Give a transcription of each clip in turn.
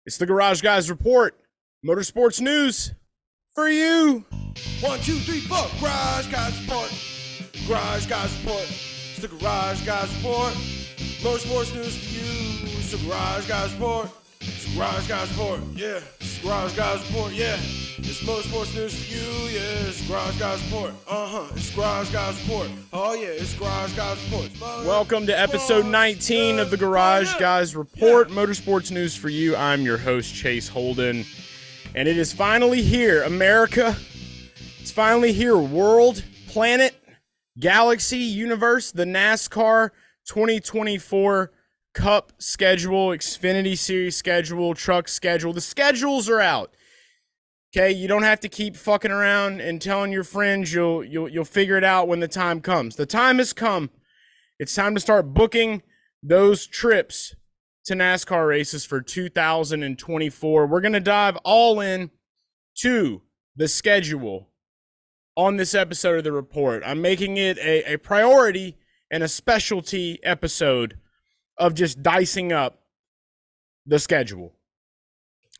It's the Garage Guys Report, Motorsports news for you. 1, 2, 3, 4. Garage Guys Report. Garage Guys Report. It's the Garage Guys Report. Motorsports news for you. It's the Garage Guys Report. It's the Garage Guys Report. Yeah. It's the Garage Guys Report. Yeah. It's Motorsports news for you. Yeah. It's the Garage Guys Report. It's the Garage Guys Report. Oh yeah. It's Garage Guys Report. Welcome to episode 19 of the Garage Guys Report, Motorsports news for you. I'm your host, Chase Holden. And it is finally here, America. It's finally here, world, planet, galaxy, universe, the NASCAR 2024 Cup schedule, Xfinity Series schedule, truck schedule. The schedules are out. Okay, you don't have to keep fucking around and telling your friends you'll figure it out when the time comes. The time has come. It's time to start booking those trips to NASCAR races for 2024. We're going to dive all in to the schedule on this episode of the report. I'm making it a priority and a specialty episode of just dicing up the schedule.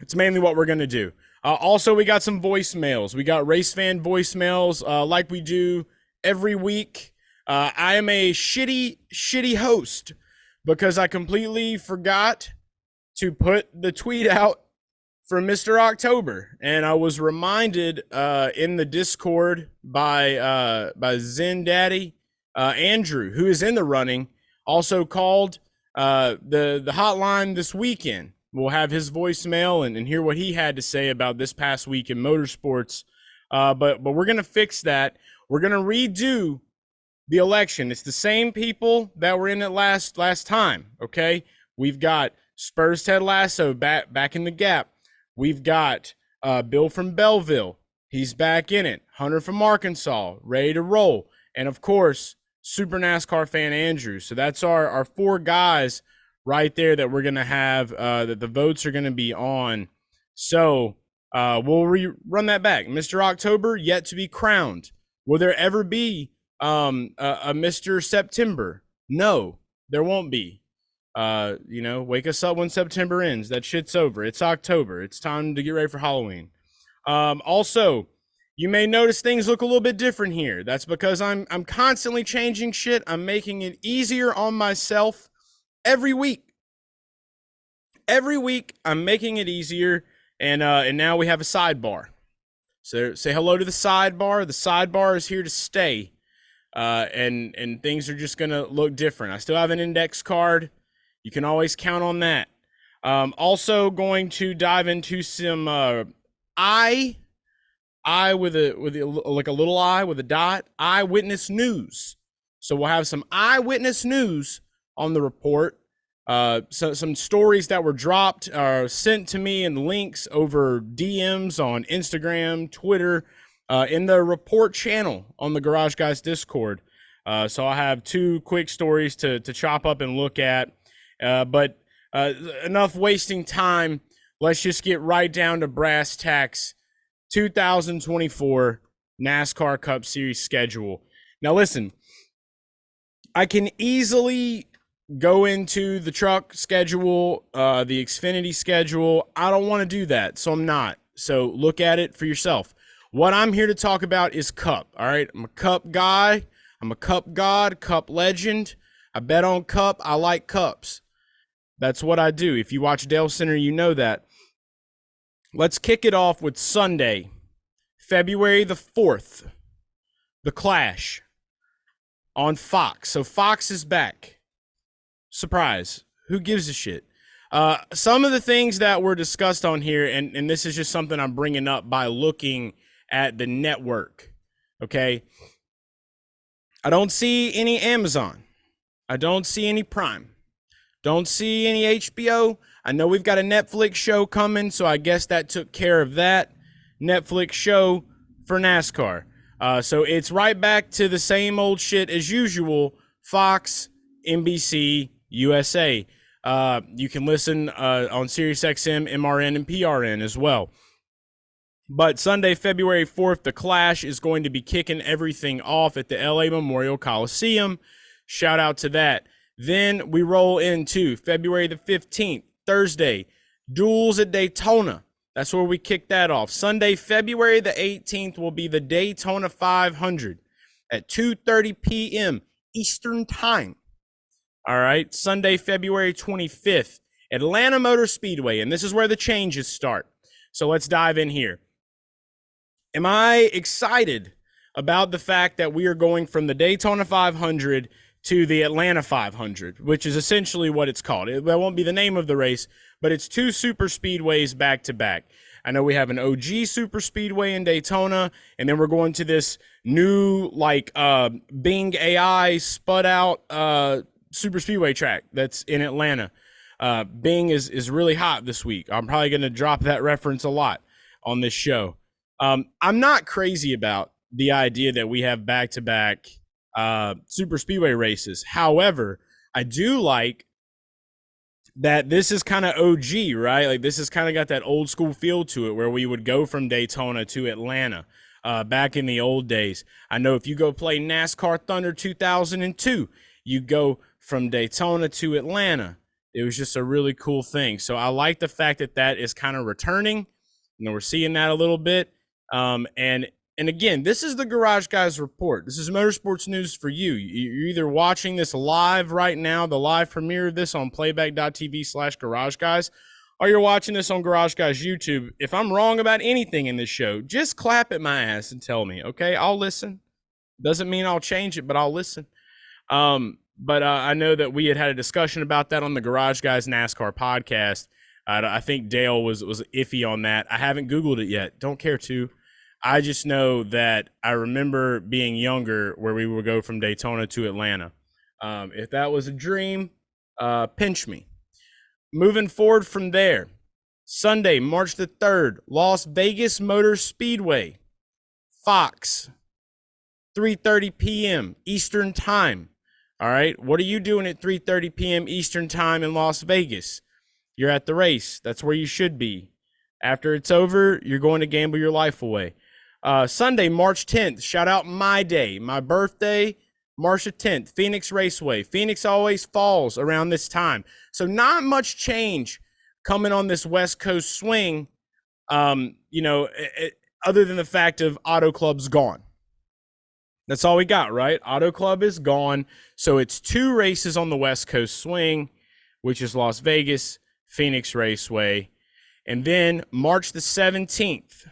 It's mainly what we're going to do. Also, we got some voicemails. We got race fan voicemails like we do every week. I am a shitty host because I completely forgot to put the tweet out for Mr. October. And I was reminded in the Discord by Zen Daddy, Andrew, who is in the running, also called the hotline this weekend. We'll have his voicemail and hear what he had to say about this past week in motorsports. But we're going to fix that. We're going to redo the election. It's the same people that were in it last time, okay? We've got Spurs Ted Lasso back in the gap. We've got Bill from Belleville. He's back in it. Hunter from Arkansas, ready to roll. And, of course, Super NASCAR fan Andrew. So that's our four guys right there that we're going to have, that the votes are going to be on. So we'll run that back. Mr. October, yet to be crowned. Will there ever be a Mr. September? No, there won't be. Wake us up when September ends. That shit's over. It's October. It's time to get ready for Halloween. Also, you may notice things look a little bit different here. That's because I'm constantly changing shit. I'm making it easier on myself every week. Every week, I'm making it easier, and now we have a sidebar. So say hello to the sidebar. The sidebar is here to stay, and things are just gonna look different. I still have an index card. You can always count on that. Also going to dive into some I with a like a little I with a dot, eyewitness news. So we'll have some eyewitness news on the report. Some stories that were dropped are sent to me in links over DMs on Instagram, Twitter, in the report channel on the Garage Guys Discord. So I'll have two quick stories to chop up and look at. But enough wasting time. Let's just get right down to brass tacks. 2024 NASCAR Cup Series schedule. Now listen, I can easily go into the truck schedule, the Xfinity schedule. I don't want to do that, so I'm not. So look at it for yourself. What I'm here to talk about is Cup, all right? I'm a Cup guy. I'm a Cup god, Cup legend. I bet on Cup. I like Cups. That's what I do. If you watch Dale Center, you know that. Let's kick it off with Sunday, February the 4th, The Clash on Fox. So Fox is back. Surprise. Who gives a shit? Some of the things that were discussed on here, and this is just something I'm bringing up by looking at the network, okay? I don't see any Amazon. I don't see any Prime. Don't see any HBO. I know we've got a Netflix show coming, so I guess that took care of that Netflix show for NASCAR. So it's right back to the same old shit as usual, Fox, NBC, USA. You can listen on SiriusXM, MRN, and PRN as well. But Sunday, February 4th, The Clash is going to be kicking everything off at the LA Memorial Coliseum. Shout out to that. Then we roll into February the 15th, Thursday, Duels at Daytona. That's where we kick that off. Sunday, February the 18th will be the Daytona 500 at 2:30 p.m. Eastern Time. All right. Sunday, February 25th, Atlanta Motor Speedway. And this is where the changes start. So let's dive in here. Am I excited about the fact that we are going from the Daytona 500 to the Atlanta 500, which is essentially what it's called? That won't be the name of the race, but it's two super speedways back to back. I know we have an OG super speedway in Daytona, and then we're going to this new Bing AI spud out super speedway track that's in Atlanta. Bing is really hot this week. I'm probably going to drop that reference a lot on this show. I'm not crazy about the idea that we have back-to-back super speedway races. However, I do like that this is kind of OG, right? Like this has kind of got that old school feel to it where we would go from Daytona to Atlanta back in the old days. I know if you go play NASCAR Thunder 2002, you go from Daytona to Atlanta. It was just a really cool thing. So I like the fact that that is kind of returning. You know, we're seeing that a little bit. And again, this is the Garage Guys Report. This is motorsports news for you. You're either watching this live right now, the live premiere of this on playback.tv/Garage Guys, or you're watching this on Garage Guys YouTube. If I'm wrong about anything in this show, just clap at my ass and tell me, okay? I'll listen. Doesn't mean I'll change it, but I'll listen. But I know that we had a discussion about that on the Garage Guys NASCAR podcast. I think Dale was iffy on that. I haven't Googled it yet. Don't care to. I just know that I remember being younger where we would go from Daytona to Atlanta. If that was a dream, pinch me. Moving forward from there, Sunday, March the 3rd, Las Vegas Motor Speedway, Fox, 3:30 p.m. Eastern Time. All right, what are you doing at 3:30 p.m. Eastern Time in Las Vegas? You're at the race. That's where you should be. After it's over, you're going to gamble your life away. Sunday, March 10th, shout out my day, my birthday, March the 10th, Phoenix Raceway. Phoenix always falls around this time. So not much change coming on this West Coast swing, other than the fact of Auto Club's gone. That's all we got, right? Auto Club is gone. So it's two races on the West Coast swing, which is Las Vegas, Phoenix Raceway. And then March the 17th,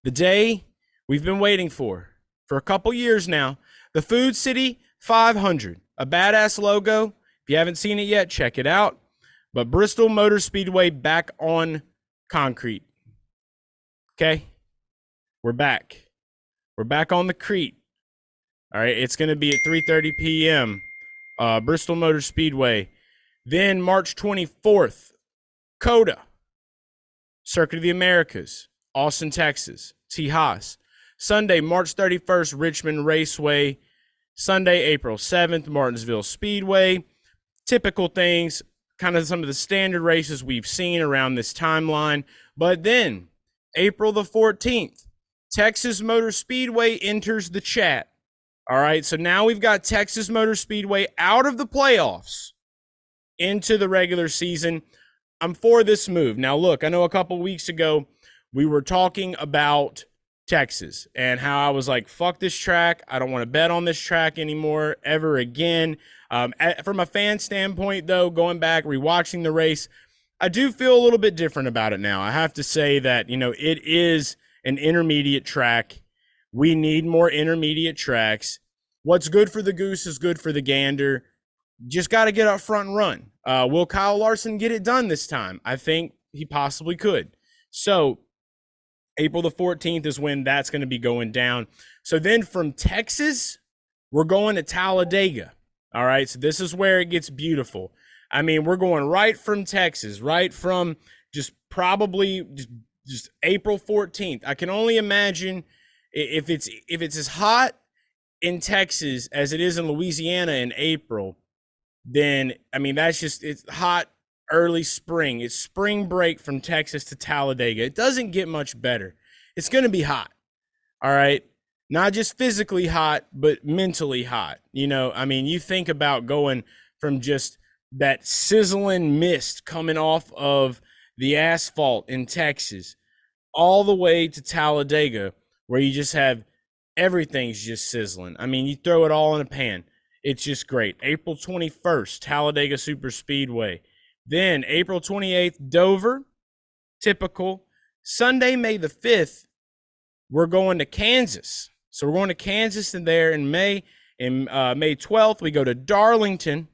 the day we've been waiting for a couple years now, the Food City 500, a badass logo. If you haven't seen it yet, check it out. But Bristol Motor Speedway back on concrete. Okay? We're back. We're back on the crete. All right, it's going to be at 3:30 p.m. Bristol Motor Speedway. Then March 24th, COTA, Circuit of the Americas, Austin, Texas, Tejas. Sunday, March 31st, Richmond Raceway. Sunday, April 7th, Martinsville Speedway. Typical things, kind of some of the standard races we've seen around this timeline. But then, April the 14th, Texas Motor Speedway enters the chat. All right, so now we've got Texas Motor Speedway out of the playoffs into the regular season. I'm for this move. Now, look, I know a couple weeks ago we were talking about Texas and how I was like, fuck this track. I don't want to bet on this track anymore ever again. From a fan standpoint, though, going back, rewatching the race, I do feel a little bit different about it now. I have to say that, it is an intermediate track. We need more intermediate tracks. What's good for the goose is good for the gander. Just got to get up front and run. Will Kyle Larson get it done this time? I think he possibly could. So April the 14th is when that's going to be going down. So then from Texas, we're going to Talladega. All right, so this is where it gets beautiful. I mean, we're going right from Texas, right from just probably just April 14th. I can only imagine if it's as hot in Texas as it is in Louisiana in April, then, I mean, it's hot early spring. It's spring break from Texas to Talladega. It doesn't get much better. It's going to be hot, all right? Not just physically hot, but mentally hot. You think about going from just that sizzling mist coming off of the asphalt in Texas, all the way to Talladega, where you just have everything's just sizzling. I mean, you throw it all in a pan. It's just great. April 21st, Talladega Super Speedway. Then April 28th, Dover, typical. Sunday, May the 5th, we're going to Kansas. So we're going to Kansas and there in May. In May 12th, we go to Darlington.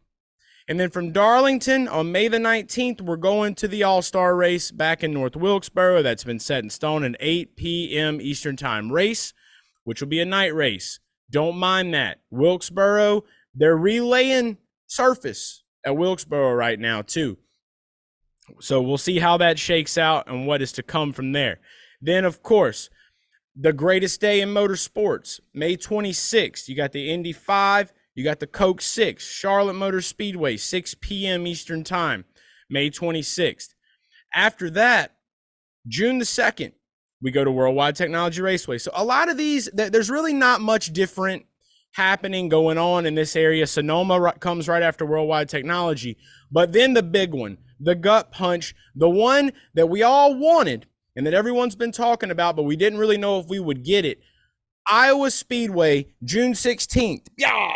And then from Darlington on May the 19th, we're going to the All-Star race back in North Wilkesboro. That's been set in stone, an 8 p.m. Eastern Time race, which will be a night race. Don't mind that. Wilkesboro, they're relaying surface at Wilkesboro right now, too. So we'll see how that shakes out and what is to come from there. Then, of course, the greatest day in motorsports, May 26th, you got the Indy 5, you got the Coke 6, Charlotte Motor Speedway, 6 p.m. Eastern Time, May 26th. After that, June the 2nd, we go to Worldwide Technology Raceway. So a lot of these, there's really not much different happening going on in this area. Sonoma comes right after Worldwide Technology. But then the big one, the gut punch, the one that we all wanted and that everyone's been talking about, but we didn't really know if we would get it. Iowa Speedway, June 16th. Yeah,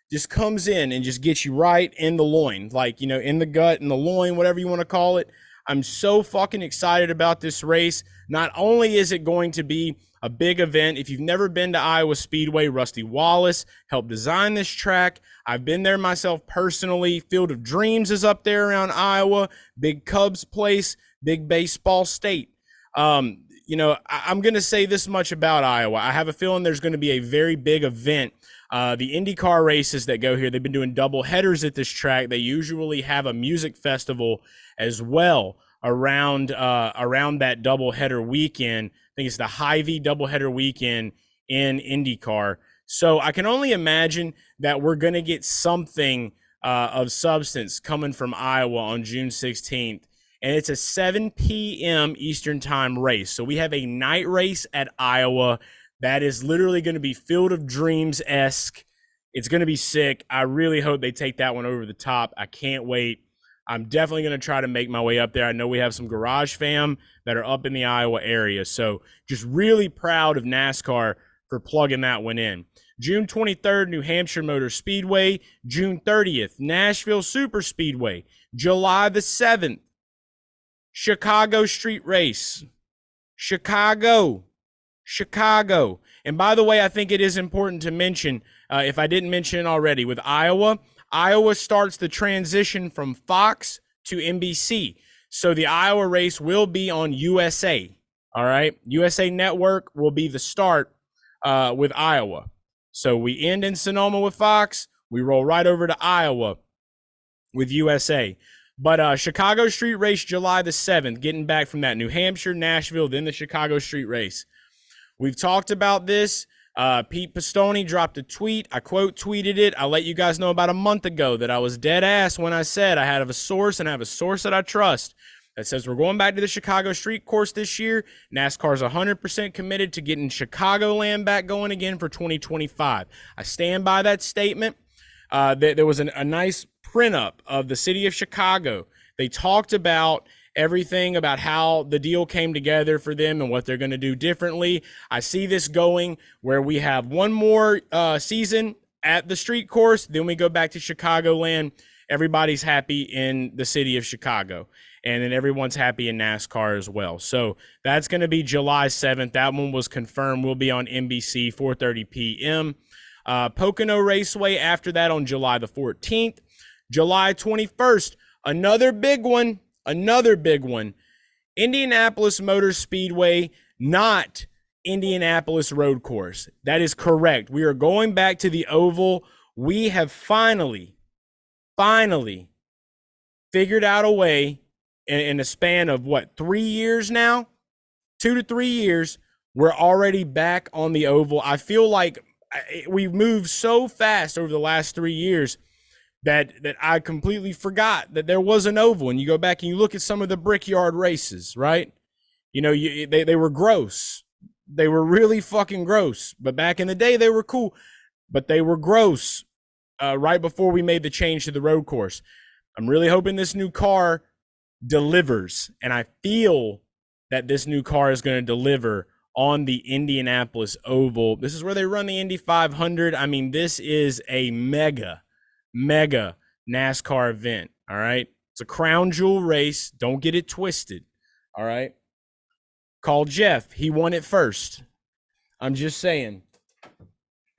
just comes in and just gets you right in the loin, like, you know, in the gut, in the loin, whatever you want to call it. I'm so fucking excited about this race. Not only is it going to be a big event, if you've never been to Iowa Speedway, Rusty Wallace helped design this track. I've been there myself personally. Field of Dreams is up there around Iowa. Big Cubs place, big baseball state. You know, I'm going to say this much about Iowa. I have a feeling there's going to be a very big event. The IndyCar races that go here, they've been doing double headers at this track. They usually have a music festival as well around that double header weekend. I think it's the Hy-Vee double header weekend in IndyCar. So I can only imagine that we're going to get something of substance coming from Iowa on June 16th. And it's a 7 p.m. Eastern Time race. So we have a night race at Iowa that is literally going to be Field of Dreams-esque. It's going to be sick. I really hope they take that one over the top. I can't wait. I'm definitely going to try to make my way up there. I know we have some Garage fam that are up in the Iowa area. So just really proud of NASCAR for plugging that one in. June 23rd, New Hampshire Motor Speedway. June 30th, Nashville Super Speedway. July the 7th, Chicago Street Race. Chicago. And by the way, I think it is important to mention, if I didn't mention it already, with Iowa starts the transition from Fox to NBC. So the Iowa race will be on USA. All right. USA Network will be the start with Iowa. So we end in Sonoma with Fox. We roll right over to Iowa with USA. But Chicago Street Race, July the 7th, getting back from that. New Hampshire, Nashville, then the Chicago Street Race. We've talked about this. Pete Pistone dropped a tweet. I quote tweeted it. I let you guys know about a month ago that I was dead ass when I said I had a source, and I have a source that I trust that says we're going back to the Chicago Street Course this year. NASCAR's 100% committed to getting Chicagoland back going again for 2025. I stand by that statement. There was a nice print up of the city of Chicago. They talked about everything about how the deal came together for them and what they're going to do differently. I see this going where we have one more season at the street course, then we go back to Chicagoland. Everybody's happy in the city of Chicago, and then everyone's happy in NASCAR as well. So that's going to be July 7th. That one was confirmed. Will be on NBC, 4:30 p.m. Pocono Raceway after that on July the 14th. July 21st, another big one. Indianapolis Motor Speedway, not Indianapolis Road Course. That is correct. We are going back to the oval. We have finally figured out a way in a span of 3 years now? 2 to 3 years. We're already back on the oval. I feel like we've moved so fast over the last 3 years that I completely forgot that there was an oval. And you go back and you look at some of the Brickyard races, right? You know, they were gross. They were really fucking gross. But back in the day, they were cool. But they were gross right before we made the change to the road course. I'm really hoping this new car delivers. And I feel that this new car is going to deliver on the Indianapolis Oval. This is where they run the Indy 500. I mean, this is a mega NASCAR event. All right. It's a crown jewel race. Don't get it twisted. All right. Call Jeff. He won it first. I'm just saying.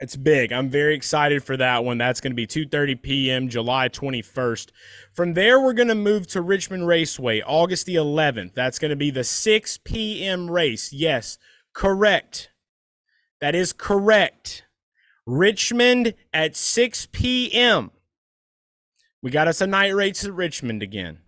It's big. I'm very excited for that one. That's going to be 2:30 p.m. July 21st. From there, we're going to move to Richmond Raceway, August the 11th. That's going to be the 6 p.m. race. Yes, correct. That is correct. Richmond at 6 p.m. We got us a night race at Richmond again.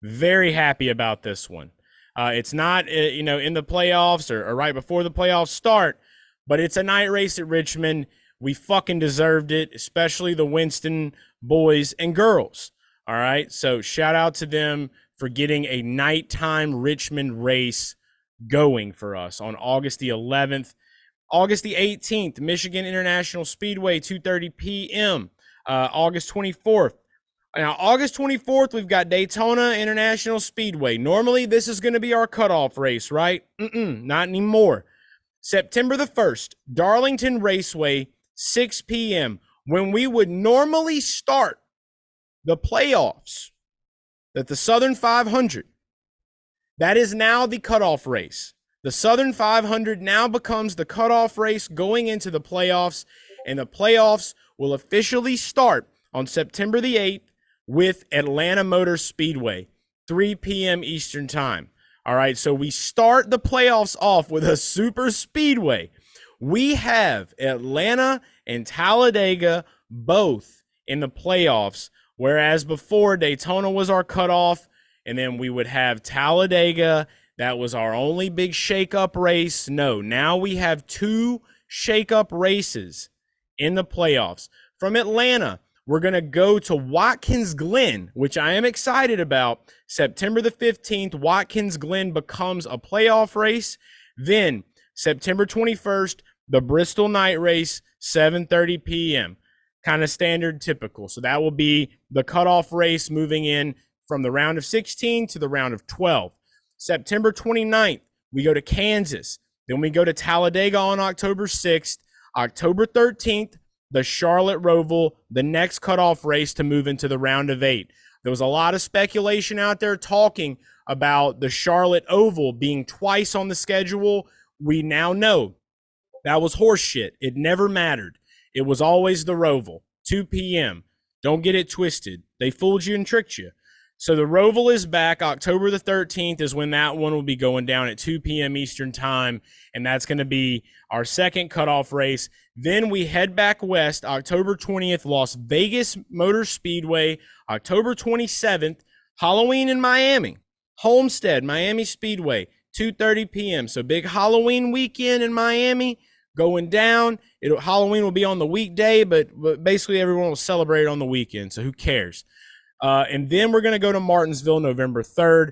Very happy about this one. It's not, in the playoffs or right before the playoffs start, but it's a night race at Richmond. We fucking deserved it, especially the Winston boys and girls. All right. So shout out to them for getting a nighttime Richmond race going for us on August the 11th. August the 18th, Michigan International Speedway, 2:30 p.m. August 24th. Now, August 24th, we've got Daytona International Speedway. Normally, this is going to be our cutoff race, right? Not anymore. September the 1st, Darlington Raceway, 6 p.m., when we would normally start the playoffs at the Southern 500. That is now the cutoff race. The Southern 500 now becomes the cutoff race going into the playoffs, and the playoffs will officially start on September the 8th with Atlanta Motor Speedway, 3 p.m. Eastern Time. All right, so we start the playoffs off with a super speedway. We have Atlanta and Talladega both in the playoffs, whereas before Daytona was our cutoff, and then we would have Talladega. That was our only big shake-up race. No, now we have two shake-up races in the playoffs. From Atlanta, we're going to go to Watkins Glen, which I am excited about. September the 15th, Watkins Glen becomes a playoff race. Then September 21st, the Bristol night race, 7:30 p.m. Kind of standard, typical. So that will be the cutoff race moving in from the round of 16 to the round of 12. September 29th, we go to Kansas. Then we go to Talladega on October 6th. October 13th, the Charlotte Roval, the next cutoff race to move into the round of 8. There was a lot of speculation out there talking about the Charlotte Oval being twice on the schedule. We now know that was horseshit. It never mattered. It was always the Roval, 2 p.m. Don't get it twisted. They fooled you and tricked you. So the Roval is back. October the 13th is when that one will be going down at 2 p.m. Eastern Time, and that's going to be our second cutoff race. Then we head back west, October 20th, Las Vegas Motor Speedway. October 27th, Halloween in Miami. Homestead, Miami Speedway, 2:30 p.m. So big Halloween weekend in Miami going down. Halloween will be on the weekday, but basically everyone will celebrate it on the weekend, so who cares? And then we're going to go to Martinsville November 3rd.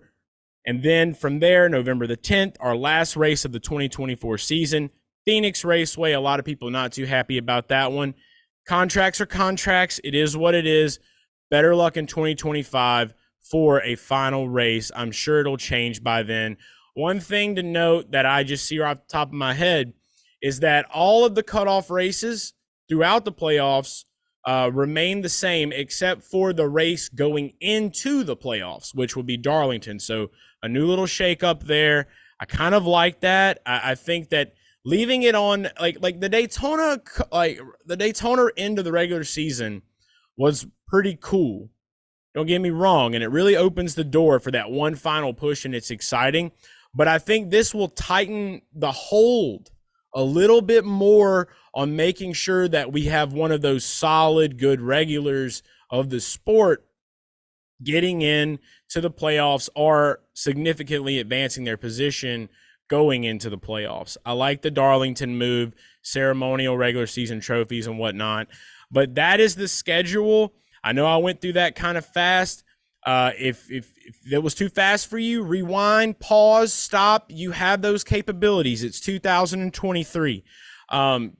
And then from there, November the 10th, our last race of the 2024 season, Phoenix Raceway. A lot of people not too happy about that one. Contracts are contracts. It is what it is. Better luck in 2025 for a final race. I'm sure it'll change by then. One thing to note that I just see off the top of my head is that all of the cutoff races throughout the playoffs remain the same, except for the race going into the playoffs, which will be Darlington. So a new little shakeup there. I kind of like that. I think that leaving it on like the Daytona, the Daytona end of the regular season was pretty cool. Don't get me wrong, and it really opens the door for that one final push, and it's exciting. But I think this will tighten the hold a little bit more on making sure that we have one of those solid, good regulars of the sport getting in to the playoffs or significantly advancing their position going into the playoffs. I like the Darlington move, ceremonial regular season trophies and whatnot, but that is the schedule. I know I went through that kind of fast. If it was too fast for you, rewind, pause, stop. You have those capabilities. It's 2023.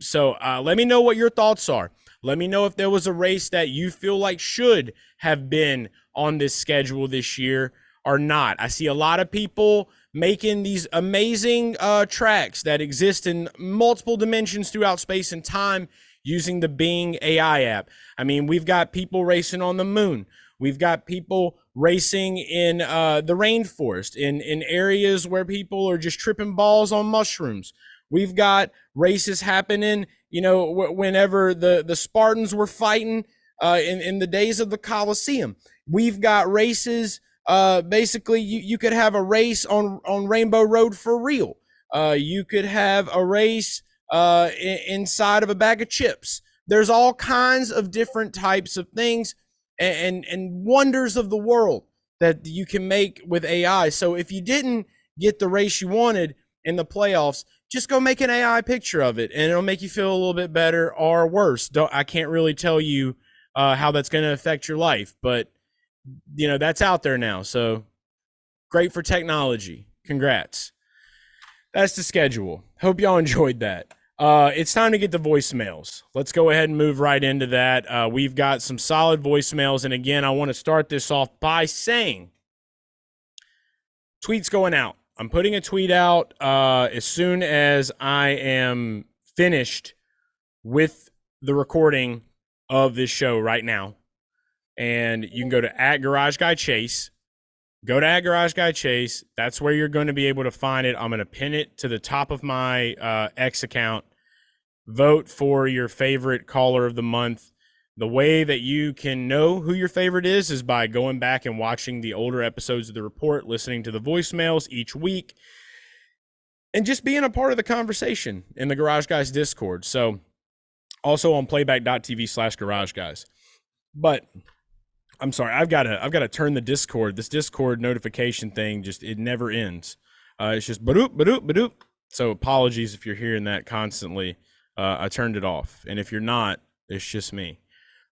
So let me know what your thoughts are. Let me know if there was a race that you feel like should have been on this schedule this year. are not. I see a lot of people making these amazing tracks that exist in multiple dimensions throughout space and time using the Bing AI app. I mean, we've got people racing on the moon. We've got people racing in the rainforest, in areas where people are just tripping balls on mushrooms. We've got races happening, you know, whenever the Spartans were fighting in the days of the Colosseum. We've got races. Basically, you could have a race on Rainbow Road for real. You could have a race inside of a bag of chips. There's all kinds of different types of things and wonders of the world that you can make with AI. So if you didn't get the race you wanted in the playoffs, just go make an AI picture of it, and it'll make you feel a little bit better or worse. I can't really tell you how that's going to affect your life, but you know, that's out there now. So great for technology. Congrats. That's the schedule. Hope y'all enjoyed that. It's time to get the voicemails. Let's go ahead and move right into that. We've got some solid voicemails. And again, I want to start this off by saying tweets going out. I'm putting a tweet out as soon as I am finished with the recording of this show right now. And you can go to @GarageGuyChase. Go to @GarageGuyChase. That's where you're going to be able to find it. I'm going to pin it to the top of my X account. Vote for your favorite caller of the month. The way that you can know who your favorite is by going back and watching the older episodes of the report, listening to the voicemails each week, and just being a part of the conversation in the Garage Guys Discord. So also on playback.tv/GarageGuys. But I'm sorry, I've got to turn the Discord. This Discord notification thing it never ends. It's just badoop, badoop, badoop. So apologies if you're hearing that constantly. I turned it off, and if you're not, it's just me.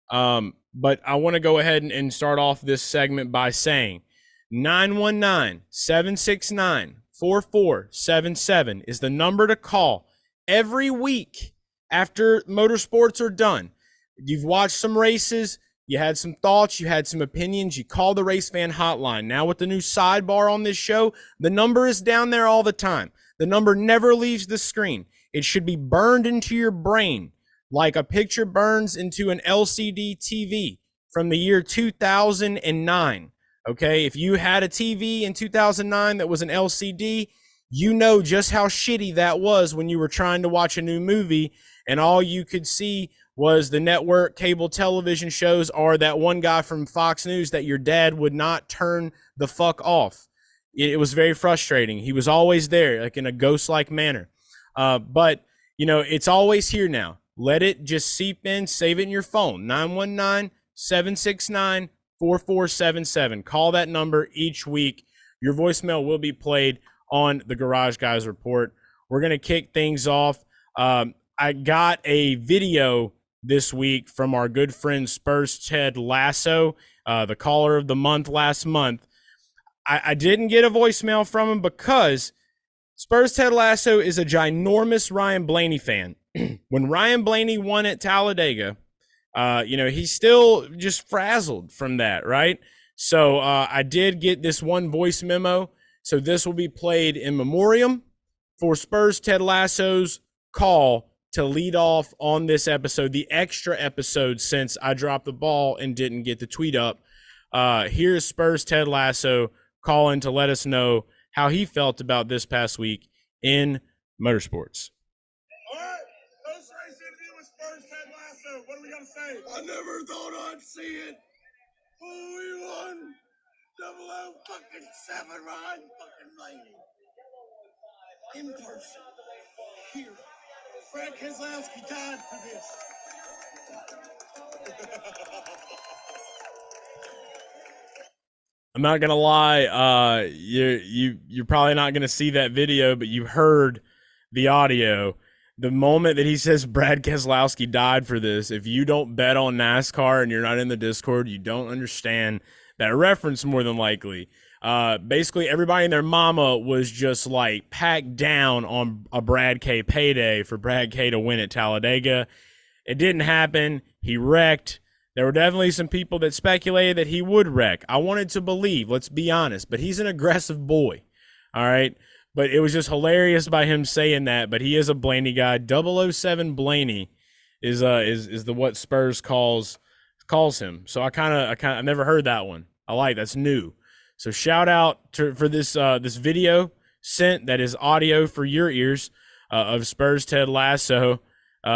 But I want to go ahead and start off this segment by saying 919-769-4477 is the number to call every week after Motorsports are done. You've watched some races. You had some thoughts, you had some opinions, you call the Race Fan Hotline. Now with the new sidebar on this show, the number is down there all the time. The number never leaves the screen. It should be burned into your brain like a picture burns into an LCD TV from the year 2009. Okay, if you had a TV in 2009 that was an LCD, you know just how shitty that was when you were trying to watch a new movie and all you could see was the network cable television shows or that one guy from Fox News that your dad would not turn the fuck off. It was very frustrating. He was always there, like in a ghost-like manner. But, you know, it's always here now. Let it just seep in, save it in your phone. 919-769-4477. Call that number each week. Your voicemail will be played on the Garage Guys Report. We're going to kick things off. I got a video this week from our good friend Spurs Ted Lasso, the caller of the month last month. I didn't get a voicemail from him because Spurs Ted Lasso is a ginormous Ryan Blaney fan. When Ryan Blaney won at Talladega, you know, he's still just frazzled from that, right? So I did get this one voice memo. So this will be played in memoriam for Spurs Ted Lasso's call to lead off on this episode, the extra episode since I dropped the ball and didn't get the tweet up. Here's Spurs Ted Lasso calling to let us know how he felt about this past week in motorsports. All right, post race interview with Spurs Ted Lasso. What are we gonna say? I never thought I'd see it. Oh, we won. 007 Ryan fucking Blaney. In person. Here. Brad Keselowski died for this. I'm not gonna lie, you're probably not gonna see that video, but you heard the audio. The moment that he says Brad Keselowski died for this, if you don't bet on NASCAR and you're not in the Discord, you don't understand that reference more than likely. Basically, everybody and their mama was just like packed down on a Brad K payday for Brad K to win at Talladega. It didn't happen. He wrecked. There were definitely some people that speculated that he would wreck. I wanted to believe, let's be honest, but he's an aggressive boy. All right. But it was just hilarious by him saying that. But he is a Blaney guy. 007 Blaney is the what Spurs calls him. So I've never heard that one. I like that's new. So shout out for this video sent that is audio for your ears of Spurs Ted Lasso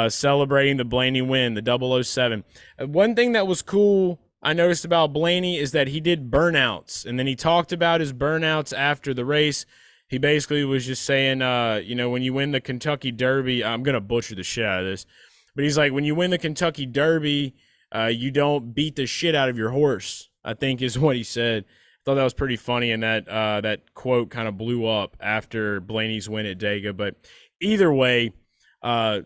celebrating the Blaney win, the 007. One thing that was cool I noticed about Blaney is that he did burnouts, and then he talked about his burnouts after the race. He basically was just saying, when you win the Kentucky Derby, I'm going to butcher the shit out of this, but he's like, when you win the Kentucky Derby, you don't beat the shit out of your horse, I think is what he said. I thought that was pretty funny, and that quote kind of blew up after Blaney's win at Dega. But either way,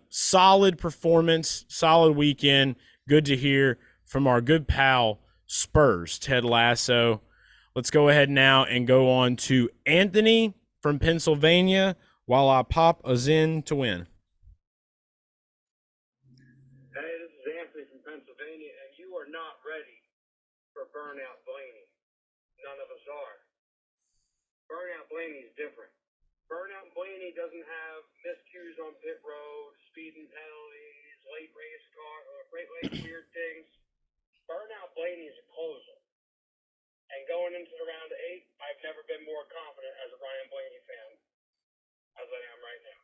solid performance, solid weekend. Good to hear from our good pal Spurs, Ted Lasso. Let's go ahead now and go on to Anthony from Pennsylvania while I pop a Zen to win. Hey, this is Anthony from Pennsylvania, and you are not ready for Burnout Blaney. None of us are. Burnout Blaney is different. Burnout Blaney doesn't have miscues on pit road, speeding penalties, late weird things. Burnout Blaney is a closer. And going into the round of 8, I've never been more confident as a Ryan Blaney fan as I am right now.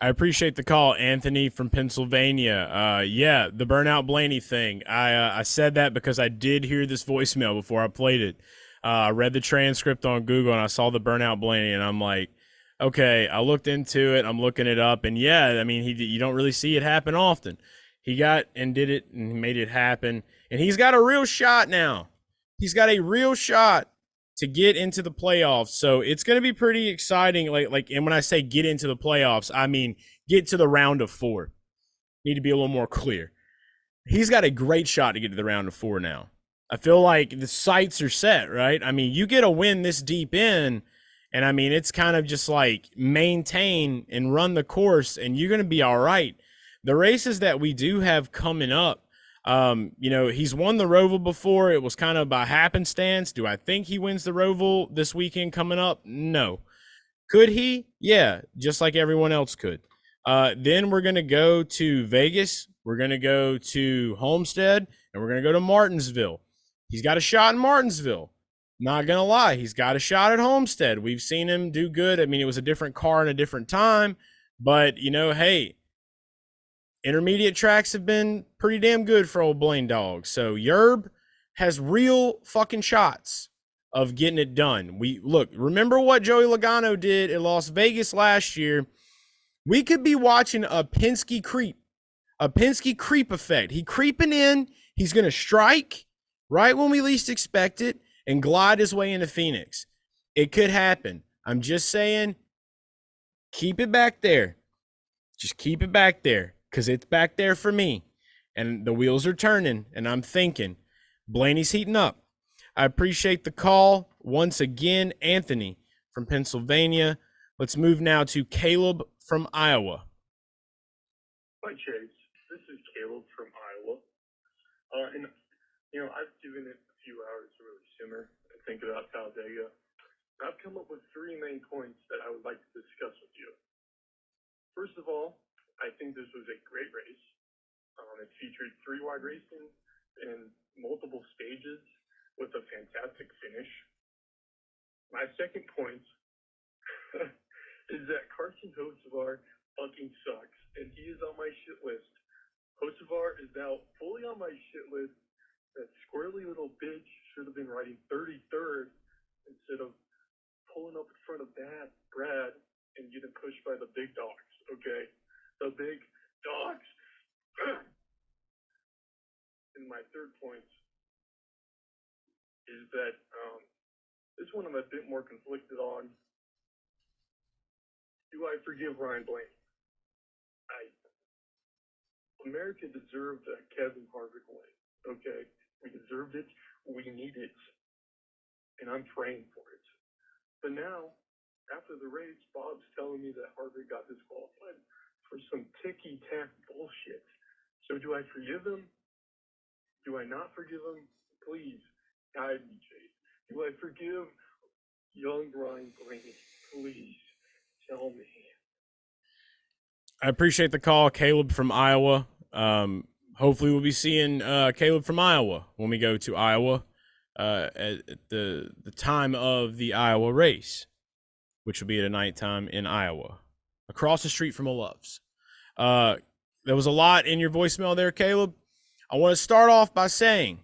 I appreciate the call, Anthony from Pennsylvania. Yeah, the Burnout Blaney thing. I said that because I did hear this voicemail before I played it. I read the transcript on Google, and I saw the Burnout Blaney, and I'm like, okay, I looked into it. I'm looking it up, and yeah, I mean, you don't really see it happen often. He got and did it and made it happen, and he's got a real shot now. He's got a real shot to get into the playoffs, so it's going to be pretty exciting. And when I say get into the playoffs, I mean get to the round of 4. Need to be a little more clear. He's got a great shot to get to the round of 4 now. I feel like the sights are set, right? I mean, you get a win this deep in, and I mean, it's kind of just like maintain and run the course, and you're going to be all right. The races that we do have coming up, he's won the Roval before. It was kind of by happenstance. Do I think he wins the Roval this weekend coming up? No. Could he? Yeah, just like everyone else could. Then we're going to go to Vegas. We're going to go to Homestead, and we're going to go to Martinsville. He's got a shot in Martinsville. Not going to lie. He's got a shot at Homestead. We've seen him do good. I mean, it was a different car and a different time, but, hey, intermediate tracks have been pretty damn good for old Blaine Dog. So Yerb has real fucking shots of getting it done. Remember what Joey Logano did at Las Vegas last year? We could be watching a Penske creep effect. He creeping in. He's going to strike right when we least expect it and glide his way into Phoenix. It could happen. I'm just saying, keep it back there. Just keep it back there because it's back there for me. And the wheels are turning, and I'm thinking, Blaney's heating up. I appreciate the call. Once again, Anthony from Pennsylvania. Let's move now to Caleb from Iowa. Hi, Chase. This is Caleb from Iowa. I've given it a few hours to really simmer and think about Talladega. I've come up with 3 main points that I would like to discuss with you. First of all, I think this was a great race. It featured 3 wide racing in multiple stages with a fantastic finish. My second point is that Carson Hocevar fucking sucks, and he is on my shit list. Hocevar is now fully on my shit list. That squirrely little bitch should have been riding 33rd instead of pulling up in front of Brad and getting pushed by the big dogs, okay? The big dogs. And my third point is that this one I'm a bit more conflicted on. Do I forgive Ryan Blaney? America deserved a Kevin Harvick win, okay? We deserved it. We need it. And I'm praying for it. But now, after the race, Bob's telling me that Harvick got disqualified for some ticky-tack bullshit. So do I forgive him? Do I not forgive him? Please guide me, Chase. Do I forgive young Ryan Blaney? Please tell me. I appreciate the call, Caleb from Iowa. Hopefully we'll be seeing Caleb from Iowa when we go to Iowa at the time of the Iowa race, which will be at a nighttime in Iowa, across the street from O'Love's. There was a lot in your voicemail there, Caleb. I want to start off by saying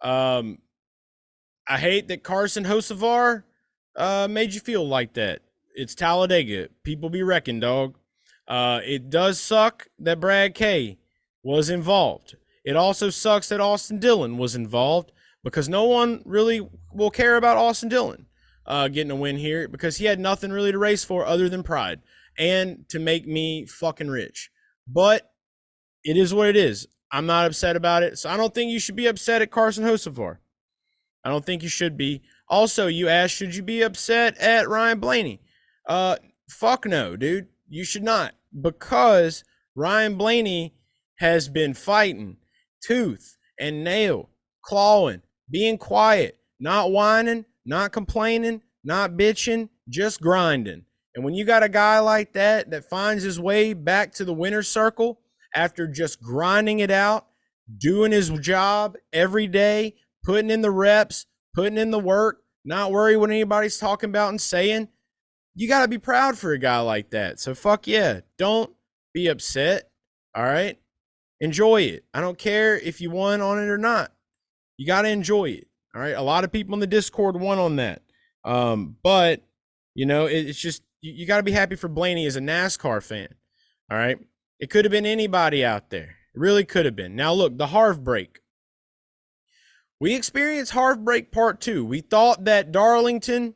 I hate that Carson Hocevar made you feel like that. It's Talladega. People be reckoned, dog. It does suck that Brad Kay was involved. It also sucks that Austin Dillon was involved because no one really will care about Austin Dillon getting a win here because he had nothing really to race for other than pride and to make me fucking rich. But it is what it is. I'm not upset about it. So I don't think you should be upset at Carson Hocevar. I don't think you should be. Also, you asked, should you be upset at Ryan Blaney? Fuck no, dude. You should not. Because Ryan Blaney has been fighting tooth and nail, clawing, being quiet, not whining, not complaining, not bitching, just grinding. And when you got a guy like that finds his way back to the winner's circle after just grinding it out, doing his job every day, putting in the reps, putting in the work, not worry what anybody's talking about and saying, you got to be proud for a guy like that. So fuck yeah. Don't be upset. All right. Enjoy it. I don't care if you won on it or not. You got to enjoy it. All right. A lot of people in the Discord won on that. But you know, it's just, you got to be happy for Blaney as a NASCAR fan. All right. It could have been anybody out there. It really could have been. Now look, the Harv break. We experienced Harv break part 2. We thought that Darlington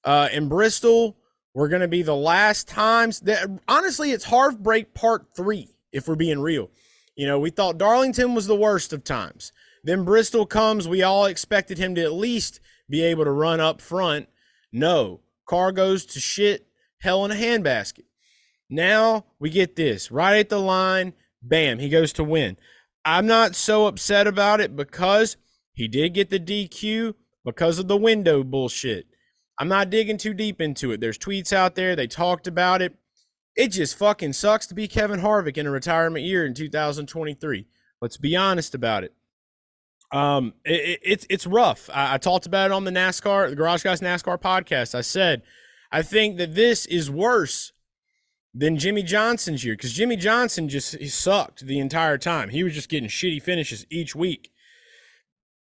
and Bristol were going to be the last times that, honestly, it's Harv break part 3, if we're being real. You know, we thought Darlington was the worst of times. Then Bristol comes. We all expected him to at least be able to run up front. No, car goes to shit, hell in a handbasket. Now we get this right at the line. Bam, he goes to win. I'm not so upset about it because he did get the DQ because of the window bullshit. I'm not digging too deep into it. There's tweets out there. They talked about it. It just fucking sucks to be Kevin Harvick in a retirement year in 2023. Let's be honest about it. It's rough. I talked about it on the Garage Guys NASCAR podcast. I said, I think that this is worse than Jimmy Johnson's year because Jimmy Johnson he sucked the entire time. He was just getting shitty finishes each week.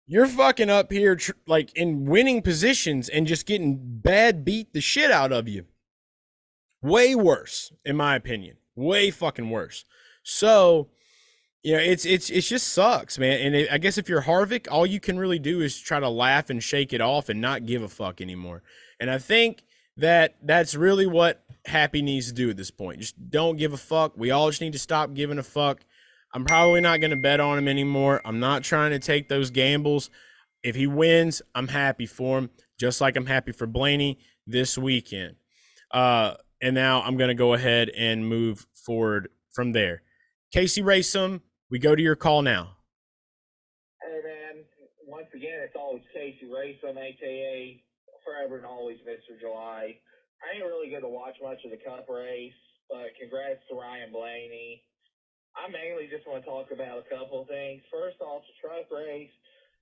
You're fucking up here like in winning positions and just getting bad beat the shit out of you. Way worse, in my opinion. Way fucking worse. So, you know, it's just sucks, man. And I guess if you're Harvick, all you can really do is try to laugh and shake it off and not give a fuck anymore. And I think that's really what Happy needs to do at this point. Just don't give a fuck. We all just need to stop giving a fuck. I'm probably not going to bet on him anymore. I'm not trying to take those gambles. If he wins, I'm happy for him, just like I'm happy for Blaney this weekend. And now I'm going to go ahead and move forward from there. Casey Racem, we go to your call now. Hey, man. Once again, it's always Casey Racem, a.k.a. Forever and Always Mr. July. I ain't really going to watch much of the Cup race, but congrats to Ryan Blaney. I mainly just want to talk about a couple of things. First off, the truck race.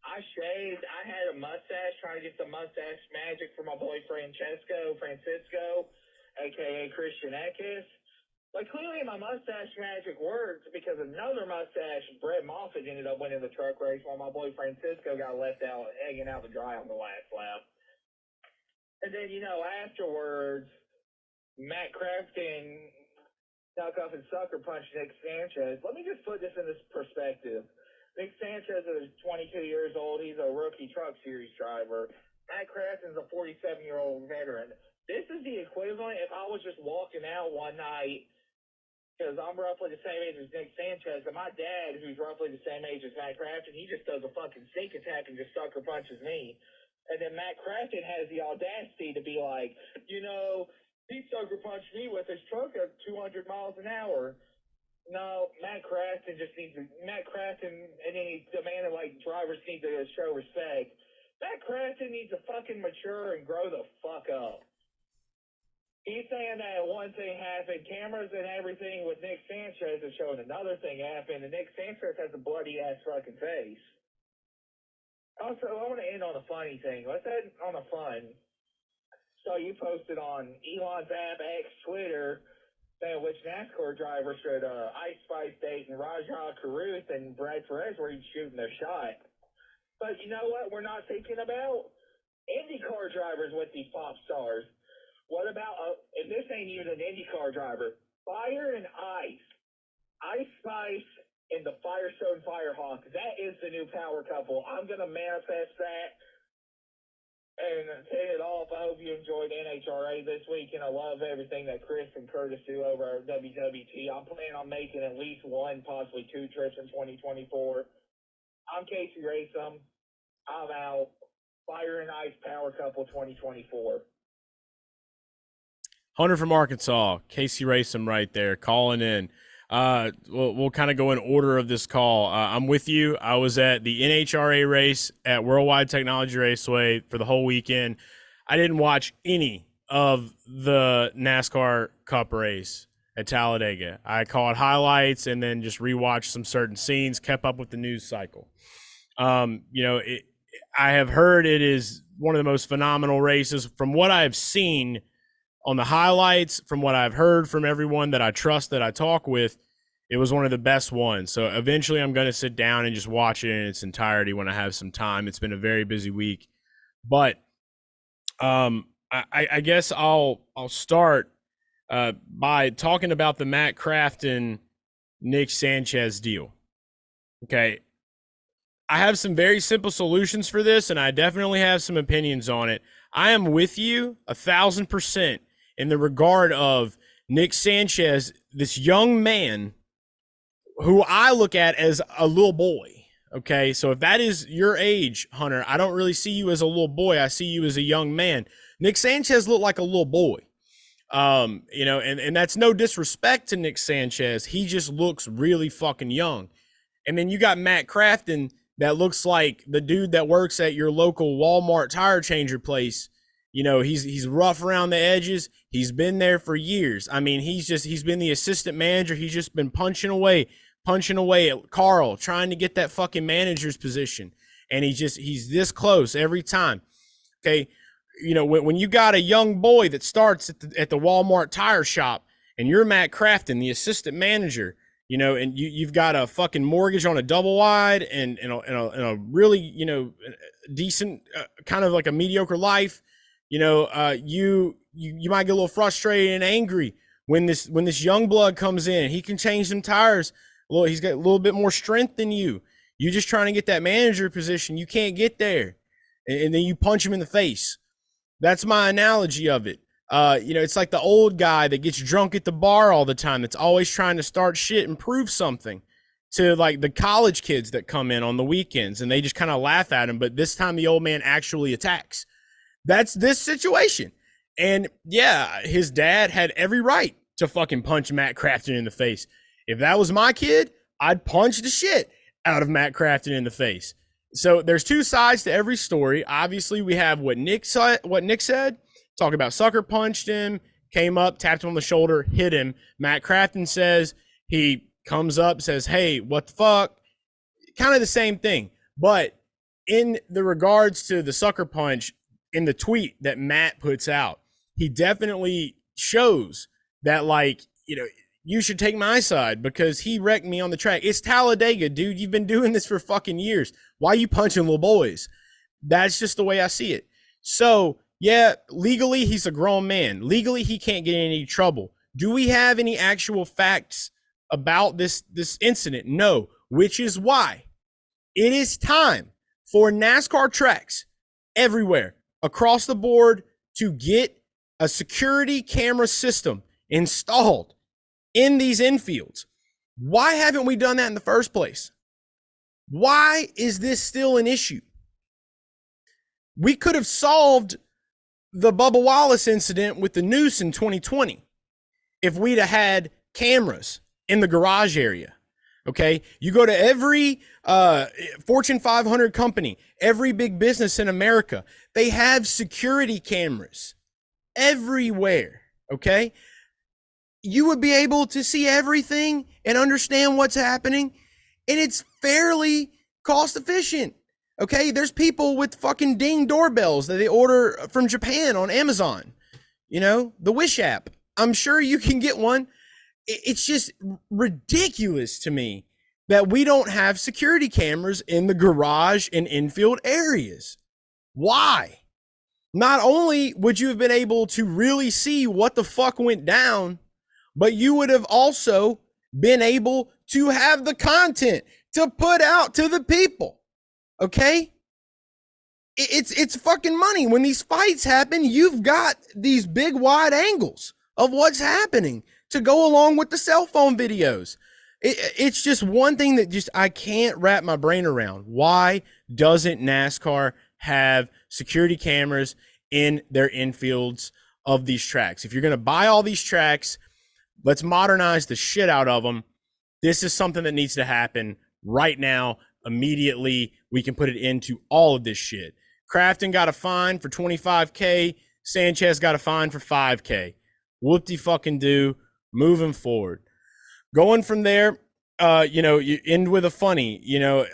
I shaved. I had a mustache, trying to get some mustache magic for my boy Francisco, a.k.a. Christian Eckes. But clearly my mustache magic worked because another mustache, Brett Moffitt, ended up winning the truck race while my boy Francisco got left out, hanging out to dry on the last lap. And then, you know, afterwards, Matt Crafton knock off and sucker punch Nick Sanchez. Let me just put this in this perspective. Nick Sanchez is 22 years old. He's a rookie truck series driver. Matt Crafton's a 47-year-old veteran. This is the equivalent if I was just walking out one night, because I'm roughly the same age as Nick Sanchez, and my dad, who's roughly the same age as Matt Crafton, he just does a fucking sneak attack and just sucker punches me. And then Matt Crafton has the audacity to be like, you know, he sucker punched me with his truck at 200 miles an hour. No, Matt Crafton and then he demanded like drivers need to show respect. Matt Crafton needs to fucking mature and grow the fuck up. He's saying that one thing happened, cameras and everything with Nick Sanchez is showing another thing happened, and Nick Sanchez has a bloody ass fucking face. Also, I want to end on a funny thing. Let's end on a fun. So you posted on Elon's app X Twitter saying which NASCAR driver should Ice Spice date and Rajah Caruth and Brad Perez were each shooting their shot. But you know what we're not thinking about? IndyCar drivers with these pop stars. What about, if this ain't even an IndyCar driver, Fire and Ice. Ice Spice and the Firestone Firehawk. That is the new power couple. I'm going to manifest that. And to end it off, I hope you enjoyed NHRA this week, and I love everything that Chris and Curtis do over at WWT. I'm planning on making at least one, possibly two trips in 2024. I'm Casey Racem. I'm out. Fire and Ice Power Couple 2024. Hunter from Arkansas, Casey Racem right there, calling in. We'll kind of go in order of this call. I'm with you. I was at the NHRA race at Worldwide Technology Raceway for the whole weekend. I didn't watch any of the NASCAR Cup race at Talladega. I caught highlights and then just rewatched some certain scenes, kept up with the news cycle. I have heard it is one of the most phenomenal races. From what I've seen on the highlights, from what I've heard from everyone that I trust, that I talk with, it was one of the best ones. So eventually I'm going to sit down and just watch it in its entirety when I have some time. It's been a very busy week. But I guess I'll start by talking about the Matt Crafton, Nick Sanchez deal. Okay. I have some very simple solutions for this, and I definitely have some opinions on it. I am with you 1,000% in the regard of Nick Sanchez, this young man who I look at as a little boy. Okay, so if that is your age, Hunter, I don't really see you as a little boy. I see you as a young man. Nick Sanchez looked like a little boy. And that's no disrespect to Nick Sanchez. He just looks really fucking young. And then you got Matt Crafton that looks like the dude that works at your local Walmart tire changer place. He's rough around the edges. He's been there for years. I mean, he's been the assistant manager. He's just been punching away at Carl, trying to get that fucking manager's position. And he's this close every time. Okay. When you got a young boy that starts at the Walmart tire shop and you're Matt Crafton, the assistant manager, and you've got a fucking mortgage on a double wide and a really, decent, kind of like a mediocre life. You might get a little frustrated and angry when this young blood comes in. He can change some tires. He's got a little bit more strength than you. You're just trying to get that manager position. You can't get there. And then you punch him in the face. That's my analogy of it. It's like the old guy that gets drunk at the bar all the time, that's always trying to start shit and prove something to like the college kids that come in on the weekends, and they just kind of laugh at him. But this time the old man actually attacks. That's this situation. And yeah, his dad had every right to fucking punch Matt Crafton in the face. If that was my kid, I'd punch the shit out of Matt Crafton in the face. So there's two sides to every story. Obviously, we have what Nick said, talk about sucker punched him, came up, tapped him on the shoulder, hit him. Matt Crafton says he comes up, says, hey, what the fuck? Kind of the same thing. But in the regards to the sucker punch, in the tweet that Matt puts out, he definitely shows that, you should take my side because he wrecked me on the track. It's Talladega, dude. You've been doing this for fucking years. Why are you punching little boys? That's just the way I see it. So, yeah, legally, he's a grown man. Legally, he can't get in any trouble. Do we have any actual facts about this incident? No, which is why it is time for NASCAR tracks everywhere across the board to get a security camera system installed in these infields. Why haven't we done that in the first place? Why is this still an issue? We could have solved the Bubba Wallace incident with the noose in 2020 if we'd have had cameras in the garage area. Okay, you go to every Fortune 500 company, every big business in America, they have security cameras everywhere. Okay, you would be able to see everything and understand what's happening, and it's fairly cost efficient. Okay, there's people with fucking Ding doorbells that they order from Japan on Amazon. You know, the Wish app. I'm sure you can get one. It's just ridiculous to me that we don't have security cameras in the garage and infield areas. Why? Not only would you have been able to really see what the fuck went down, but you would have also been able to have the content to put out to the people. Okay? It's fucking money. When these fights happen, you've got these big wide angles of what's happening to go along with the cell phone videos. It's just one thing that just I can't wrap my brain around. Why doesn't NASCAR have security cameras in their infields of these tracks? If you're going to buy all these tracks, let's modernize the shit out of them. This is something that needs to happen right now, immediately. We can put it into all of this shit. Crafton got a fine for $25K. Sanchez got a fine for $5K. Whoop-de-fucking-do. Moving forward. Going from there, you end with a funny.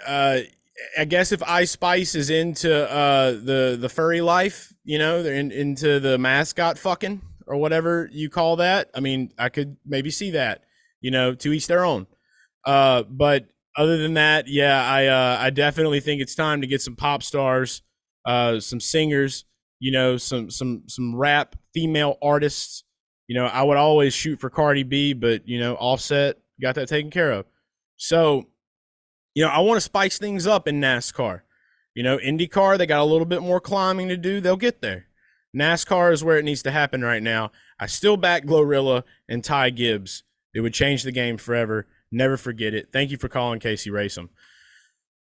I guess if Ice Spice is into the furry life, they're into the mascot fucking or whatever you call that. I mean, I could maybe see that. To each their own. But other than that, yeah, I definitely think it's time to get some pop stars, some singers, some rap female artists. I would always shoot for Cardi B, but, Offset got that taken care of. So, I want to spice things up in NASCAR. IndyCar, they got a little bit more climbing to do. They'll get there. NASCAR is where it needs to happen right now. I still back Glorilla and Ty Gibbs. It would change the game forever. Never forget it. Thank you for calling, Casey Racem.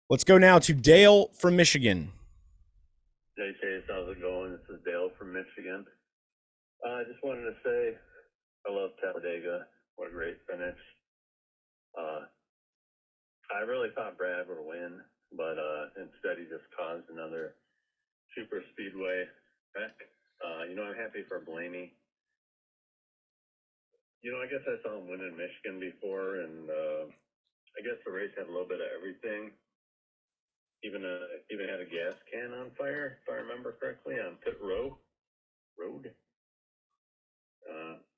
Let's go now to Dale from Michigan. Hey, Chase, how's it going? This is Dale from Michigan. I just wanted to say I love Talladega. What a great finish. I really thought Brad would win, but instead he just caused another super speedway wreck. I'm happy for Blaney. I guess I saw him win in Michigan before, and I guess the race had a little bit of everything. Even had a gas can on fire, if I remember correctly, on pit road.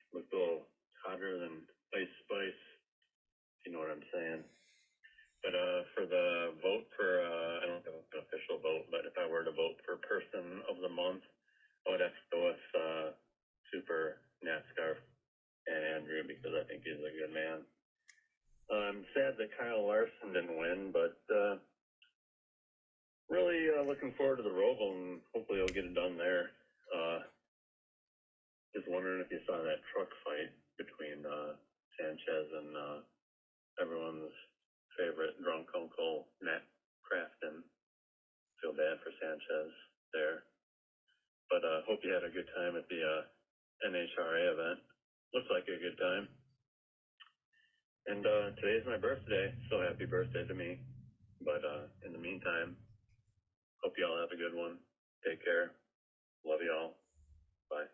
Looked a little hotter than Ice Spice, if you know what I'm saying. But for the vote for, I don't have an official vote, but if I were to vote for Person of the Month, I would have to go with Super NASCAR and Andrew, because I think he's a good man. I'm sad that Kyle Larson didn't win, but really looking forward to the Roval, and hopefully he'll get it done there. Just wondering if you saw that truck fight between Sanchez and everyone's favorite drunk uncle, Matt Crafton. Feel bad for Sanchez there. But hope you had a good time at the NHRA event. Looks like a good time. And today's my birthday, so happy birthday to me. But in the meantime, hope you all have a good one. Take care. Love you all. Bye.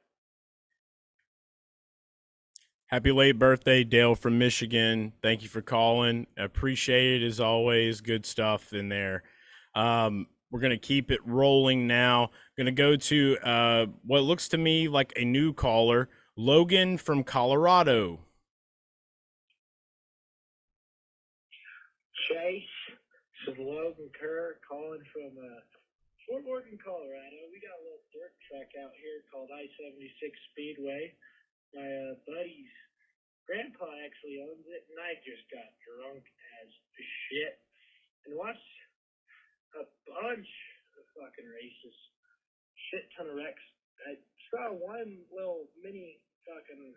Happy late birthday, Dale from Michigan. Thank you for calling. Appreciate it as always. Good stuff in there. We're going to keep it rolling now. Going to go to what looks to me like a new caller, Logan from Colorado. Chase, this is Logan Kerr calling from Fort Morgan, Colorado. We got a little dirt track out here called I-76 Speedway. My buddy's grandpa actually owns it, and I just got drunk as shit and watched a bunch of fucking races, shit ton of wrecks. I saw one little mini fucking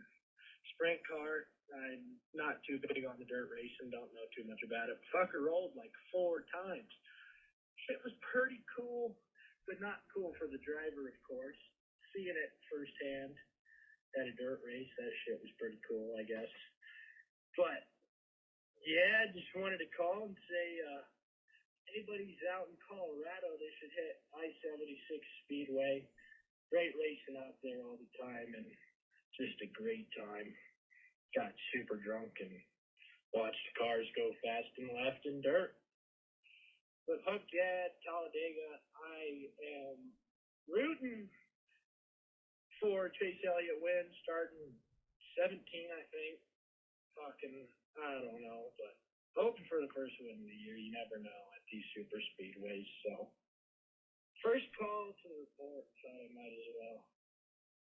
sprint car. I'm not too big on the dirt racing, don't know too much about it. Fucker rolled like 4 times. Shit was pretty cool, but not cool for the driver, of course. Seeing it firsthand at a dirt race, that shit was pretty cool, I guess. But Yeah, just wanted to call and say, anybody's out in Colorado, they should hit I-76 Speedway. Great racing out there all the time, and just a great time. Got super drunk and watched cars go fast and left in dirt. But fuck yeah, Talladega, I am rooting for Chase Elliott win, starting 17, I think. Fucking, I don't know, but hoping for the first win of the year. You never know at these super speedways. So, first call to the report, so I might as well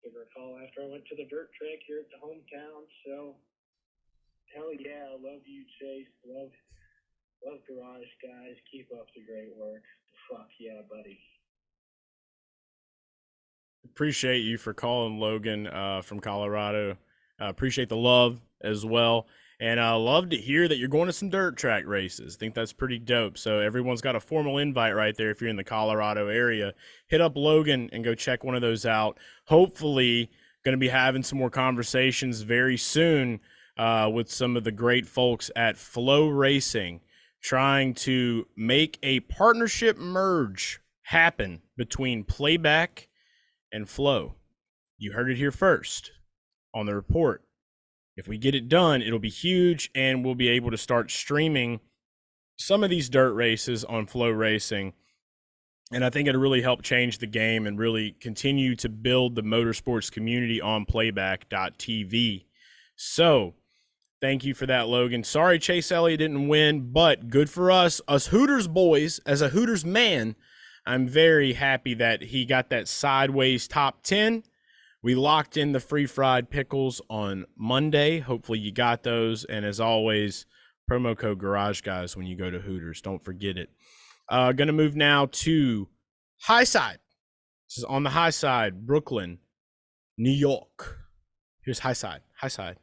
give her a call after I went to the dirt track here at the hometown. So, hell yeah, I love you, Chase. Love Garage guys. Keep up the great work. Fuck yeah, buddy. Appreciate you for calling, Logan, from Colorado. Appreciate the love as well. And I love to hear that you're going to some dirt track races. I think that's pretty dope. So everyone's got a formal invite right there. If you're in the Colorado area, hit up Logan and go check one of those out. Hopefully going to be having some more conversations very soon with some of the great folks at Flow Racing, trying to make a partnership merge happen between Playback and Flow. You heard it here first on the report. If we get it done, it'll be huge, and we'll be able to start streaming some of these dirt races on Flow Racing. And I think it'll really help change the game and really continue to build the motorsports community on playback.tv. So, thank you for that, Logan. Sorry Chase Elliott didn't win, but good for us. Us Hooters boys, as a Hooters man, I'm very happy that he got that sideways top 10. We locked in the free fried pickles on Monday. Hopefully you got those. And as always, promo code Garage Guys when you go to Hooters. Don't forget it. Going to move now to High Side. This is on the High Side, Brooklyn, New York. Here's High Side. High Side.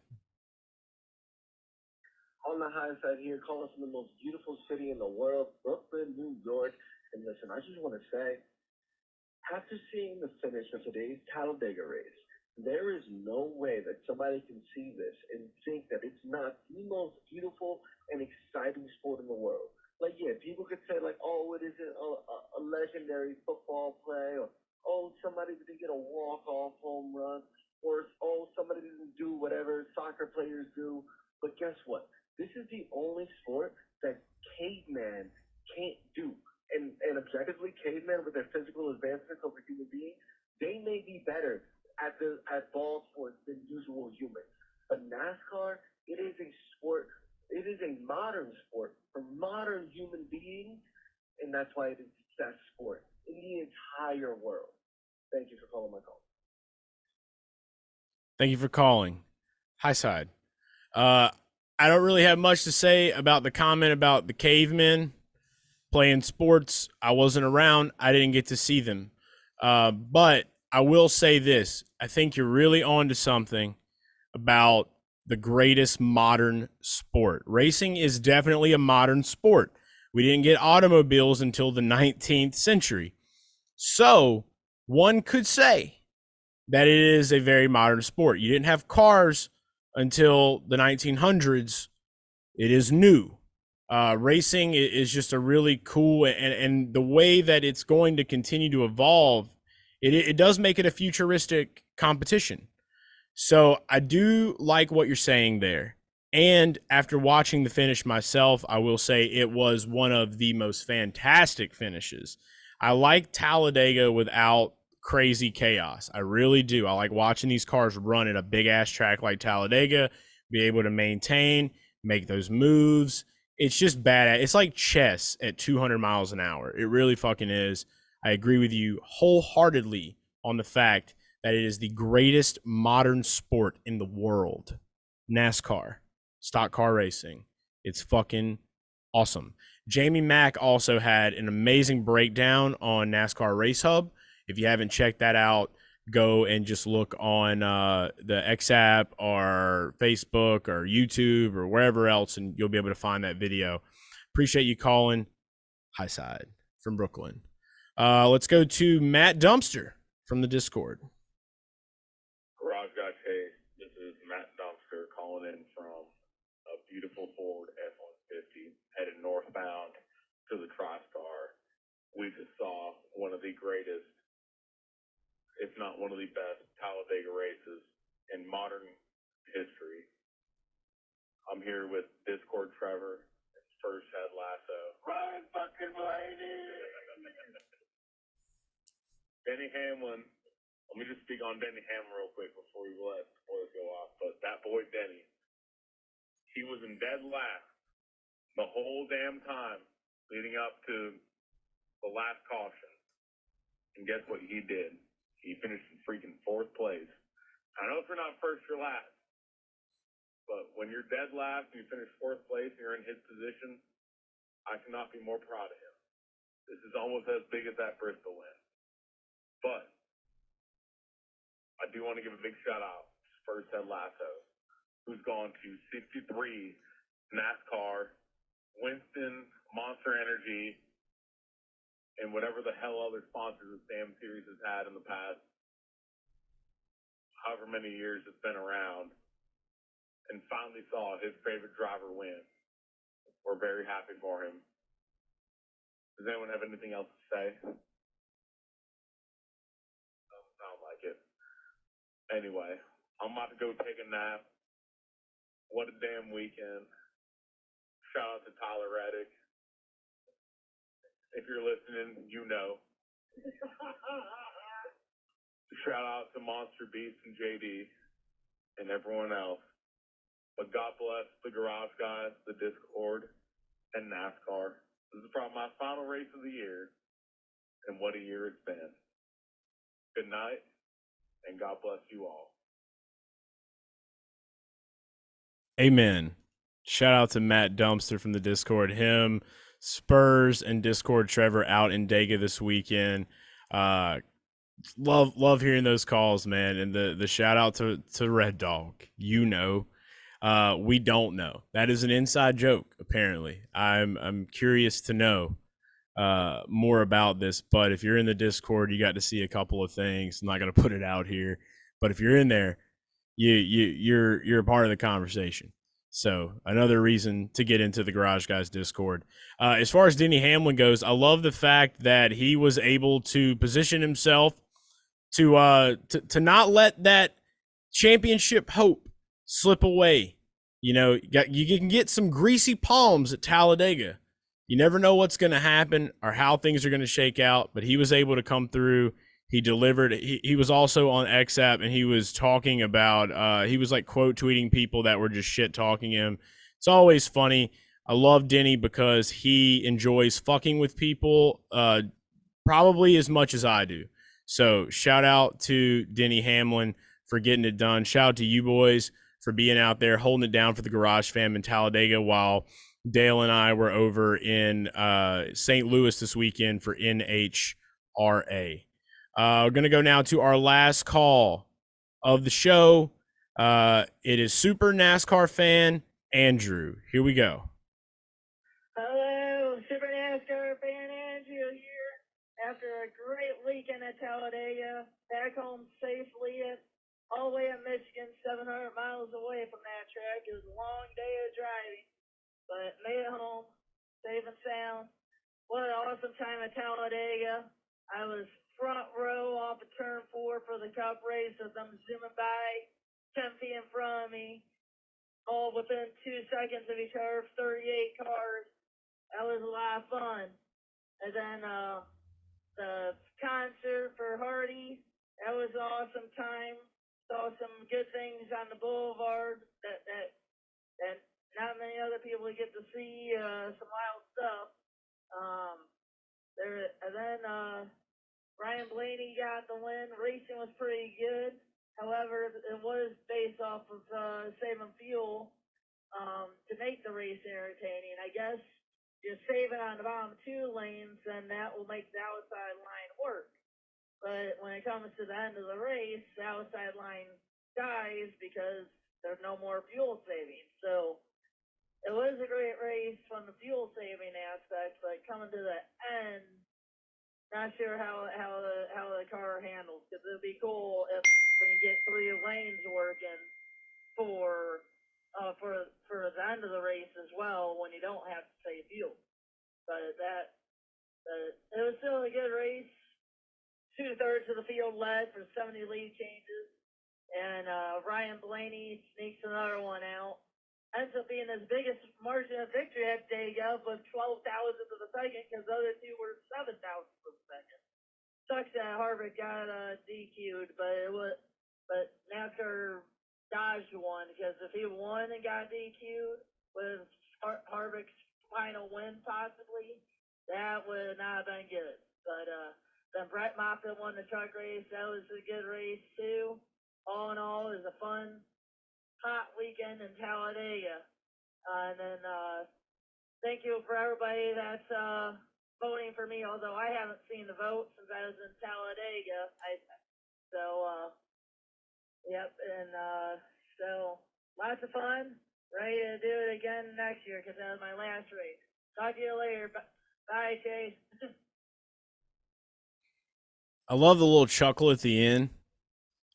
On the High Side here, calling from the most beautiful city in the world, Brooklyn, New York. And listen, I just want to say, after seeing the finish of today's Talladega race, there is no way that somebody can see this and think that it's not the most beautiful and exciting sport in the world. Like, yeah, people could say, like, oh, it isn't a legendary football play, or, oh, somebody didn't get a walk-off home run, or, oh, somebody didn't do whatever soccer players do. But guess what? This is the only sport that caveman can't do. And objectively, cavemen with their physical advancements over human beings, they may be better at ball sports than usual humans. But NASCAR, it is a sport, it is a modern sport for modern human beings, and that's why it is the best sport in the entire world. Thank you for calling my call. Thank you for calling. High Side. I don't really have much to say about the comment about the cavemen playing sports. I wasn't around. I didn't get to see them. But I will say this. I think you're really on to something about the greatest modern sport. Racing is definitely a modern sport. We didn't get automobiles until the 19th century. So one could say that it is a very modern sport. You didn't have cars until the 1900s. It is new. Racing is just a really cool, and the way that it's going to continue to evolve, it does make it a futuristic competition. So I do like what you're saying there. And after watching the finish myself, I will say it was one of the most fantastic finishes. I like Talladega without crazy chaos. I really do. I like watching these cars run at a big ass track like Talladega, be able to maintain, make those moves. It's just bad. It's like chess at 200 miles an hour. It really fucking is. I agree with you wholeheartedly on the fact that it is the greatest modern sport in the world. NASCAR, stock car racing. It's fucking awesome. Jamie Mack also had an amazing breakdown on NASCAR Race Hub. If you haven't checked that out, go and just look on the X app or Facebook or YouTube or wherever else, and you'll be able to find that video. Appreciate you calling. High Side from Brooklyn. Let's go to Matt Dumpster from the Discord. Garage Guys, hey, this is Matt Dumpster calling in from a beautiful Ford F150. headed northbound to the TriStar. We just saw one of the greatest, if not one of the best, Talladega races in modern history. I'm here with Discord Trevor, first head lasso. Ryan fucking Blaney! Denny Hamlin. Let me just speak on Denny Hamlin real quick before we let spoilers go off. But that boy Denny, he was in dead last the whole damn time leading up to the last caution. And guess what he did? He finished in freaking 4th place. I know if you're not first, you're last. But when you're dead last and you finish 4th place and you're in his position, I cannot be more proud of him. This is almost as big as that Bristol win. But I do want to give a big shout out to First Head Lasso, who's gone to 63 NASCAR, Winston, Monster Energy, and whatever the hell other sponsors this damn series has had in the past however many years it's been around, and finally saw his favorite driver win. We're very happy for him. Does anyone have anything else to say? Doesn't sound like it. Anyway, I'm about to go take a nap. What a damn weekend. Shout out to Tyler Reddick. If you're listening, you know. Shout out to Monster Beast and JD and everyone else. But God bless the Garage Guys, the Discord, and NASCAR. This is probably my final race of the year, and what a year it's been. Good night, and God bless you all. Amen. Shout out to Matt Dumpster from the Discord. Him, Spurs, and Discord Trevor out in Dega this weekend. Love hearing those calls, man. And the shout out to Red Dog. You know. We don't know. That is an inside joke, apparently. I'm curious to know more about this, but if you're in the Discord, you got to see a couple of things. I'm not going to put it out here, but if you're in there, you're a part of the conversation. So another reason to get into the Garage Guys Discord. As far as Denny Hamlin goes, I love the fact that he was able to position himself to not let that championship hope slip away. You know, you can get some greasy palms at Talladega. You never know what's going to happen or how things are going to shake out, but he was able to come through. He delivered. He was also on XApp, and he was talking about, he was like quote tweeting people that were just shit talking him. It's always funny. I love Denny because he enjoys fucking with people probably as much as I do. So shout out to Denny Hamlin for getting it done. Shout out to you boys for being out there, holding it down for the Garage Fam in Talladega while Dale and I were over in St. Louis this weekend for NHRA. We're going to go now to our last call of the show. It is Super NASCAR fan Andrew. Here we go. Hello, Super NASCAR fan Andrew here. After a great weekend at Talladega, back home safely all the way in Michigan, 700 miles away from that track. It was a long day of driving, but made it home, safe and sound. What an awesome time at Talladega. I was front row off of turn 4 for the Cup race as I'm zooming by, 10 feet in front of me, all within 2 seconds of each other, 38 cars. That was a lot of fun. And then the concert for Hardy, that was an awesome time. Saw some good things on the boulevard that not many other people get to see, some wild stuff. And then Ryan Blaney got the win. Racing was pretty good. However, it was based off of saving fuel to make the race entertaining. I guess just save it on the bottom 2 lanes, and that will make the outside line work. But when it comes to the end of the race, the outside line dies because there's no more fuel saving. So it was a great race from the fuel saving aspect, but coming to the end, not sure how the car handles. Because it'd be cool if we can get 3 lanes working for for the end of the race as well when you don't have to save fuel. But it was still a good race. 2/3 of the field led for 70 lead changes, and Ryan Blaney sneaks another one out. Ends up being his biggest margin of victory at Dega with 12 thousandths of a second, because the other two were 7 thousandths of a second. Sucks that Harvick got DQ'd, but NASCAR dodged one, because if he won and got DQ'd with Harvick's final win possibly, that would not have been good. But then Brett Moffitt won the truck race. That was a good race too. All in all, it was a fun, hot weekend in Talladega. And then thank you for everybody that's voting for me, although I haven't seen the vote since I was in Talladega. Yep, and so lots of fun. Ready to do it again next year, because that was my last race. Talk to you later. Bye, Chase. I love the little chuckle at the end.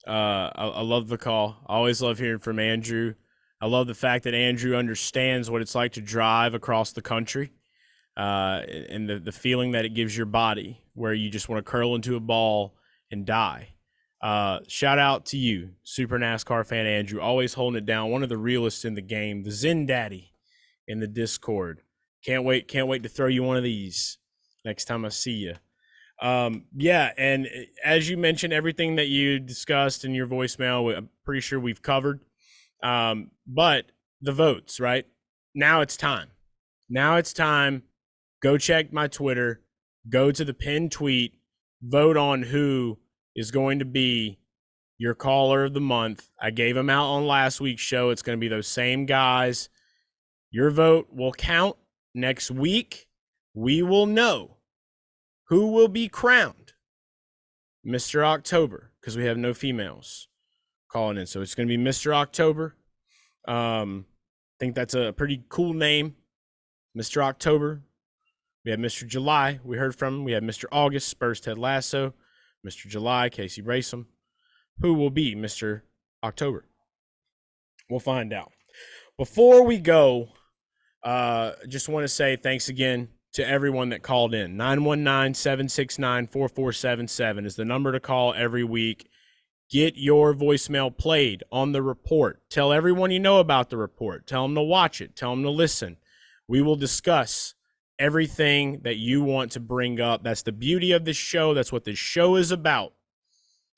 I love the call. I always love hearing from Andrew. I love the fact that Andrew understands what it's like to drive across the country, and the feeling that it gives your body, where you just want to curl into a ball and die. Shout out to you, Super NASCAR fan Andrew, always holding it down. One of the realest in the game, the Zen Daddy in the Discord. Can't wait to throw you one of these next time I see you. Yeah, and as you mentioned, everything that you discussed in your voicemail, I'm pretty sure we've covered. But the votes, right? Now it's time. Go check my Twitter. Go to the pinned tweet. Vote on who is going to be your caller of the month. I gave them out on last week's show. It's going to be those same guys. Your vote will count. Next week, we will know who will be crowned Mr. October, because we have no females calling in. So it's going to be Mr. October. I think that's a pretty cool name, Mr. October. We have Mr. July. We heard from him. We have Mr. August, Spurs Ted Lasso. Mr. July, Casey Racem. Who will be Mr. October? We'll find out. Before we go, just want to say thanks again to everyone that called in. 919-769-4477 is the number to call every week. Get your voicemail played on the report. Tell everyone you know about the report. Tell them to watch it. Tell them to listen. We will discuss everything that you want to bring up. That's the beauty of this show. That's what this show is about.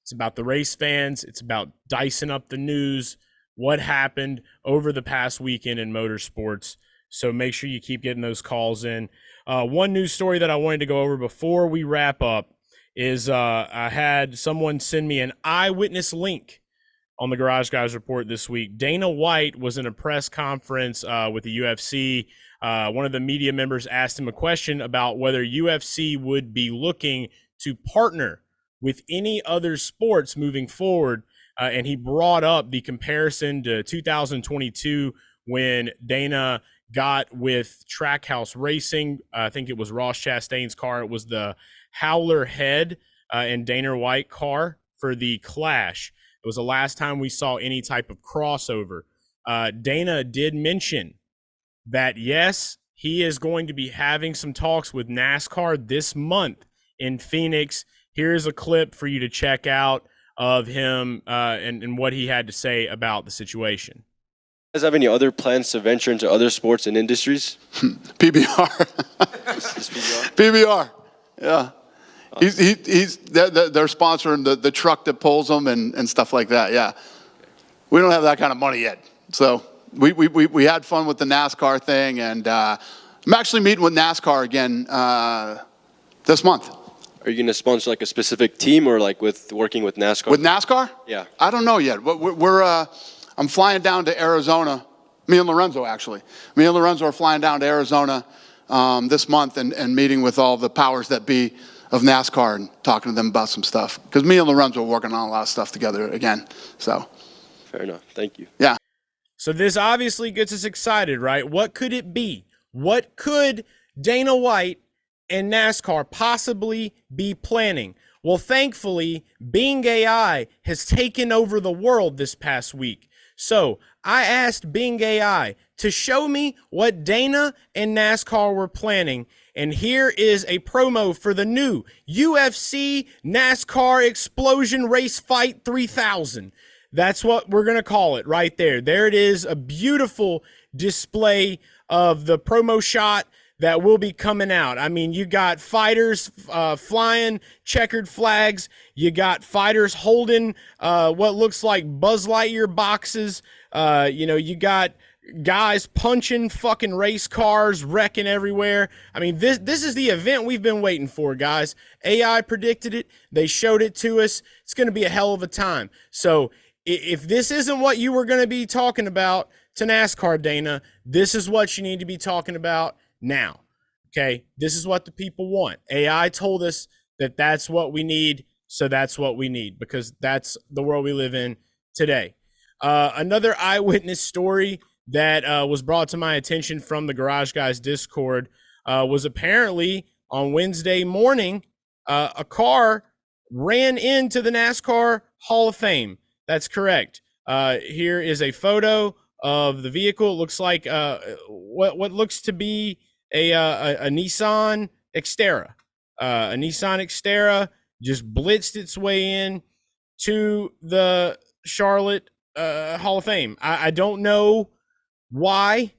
It's about the race fans. It's about dicing up the news, what happened over the past weekend in motorsports. So make sure you keep getting those calls in. One news story that I wanted to go over before we wrap up is I had someone send me an eyewitness link on the Garage Guys report this week. Dana White was in a press conference with the UFC. One of the media members asked him a question about whether UFC would be looking to partner with any other sports moving forward. And he brought up the comparison to 2022 when Dana got with Trackhouse Racing. I think it was Ross Chastain's car. It was the Howler Head and Dana White car for the Clash. It was the last time we saw any type of crossover. Dana did mention that, yes, he is going to be having some talks with NASCAR this month in Phoenix. Here's a clip for you to check out of him and what he had to say about the situation. You guys have any other plans to venture into other sports and industries? PBR. PBR. Yeah. They're sponsoring the truck that pulls them and stuff like that. Yeah. We don't have that kind of money yet. So we had fun with the NASCAR thing, and I'm actually meeting with NASCAR again this month. Are you going to sponsor like a specific team or like working with NASCAR? With NASCAR? Yeah. I don't know yet. I'm flying down to Arizona. Me and Lorenzo, actually. Me and Lorenzo are flying down to Arizona this month and meeting with all the powers that be of NASCAR and talking to them about some stuff. Because me and Lorenzo are working on a lot of stuff together again. So. Fair enough. Thank you. Yeah. So this obviously gets us excited, right? What could it be? What could Dana White and NASCAR possibly be planning? Well, thankfully, Bing AI has taken over the world this past week. So I asked Bing AI to show me what Dana and NASCAR were planning. And here is a promo for the new UFC NASCAR Explosion Race Fight 3000. That's what we're going to call it right there. There it is, a beautiful display of the promo shot that will be coming out. I mean, you got fighters flying checkered flags. You got fighters holding what looks like Buzz Lightyear boxes. You got guys punching fucking race cars, wrecking everywhere. I mean, this is the event we've been waiting for, guys. AI predicted it. They showed it to us. It's going to be a hell of a time. So if this isn't what you were going to be talking about to NASCAR, Dana, this is what you need to be talking about now. Okay, this is what the people want. AI told us that that's what we need, so that's what we need, because that's the world we live in today. Another eyewitness story that was brought to my attention from the Garage Guys Discord was apparently on Wednesday morning, a car ran into the NASCAR Hall of Fame. That's correct. Here is a photo of the vehicle. It looks like what looks to be a Nissan Xterra. A Nissan Xterra just blitzed its way in to the Charlotte Hall of Fame. I don't know why.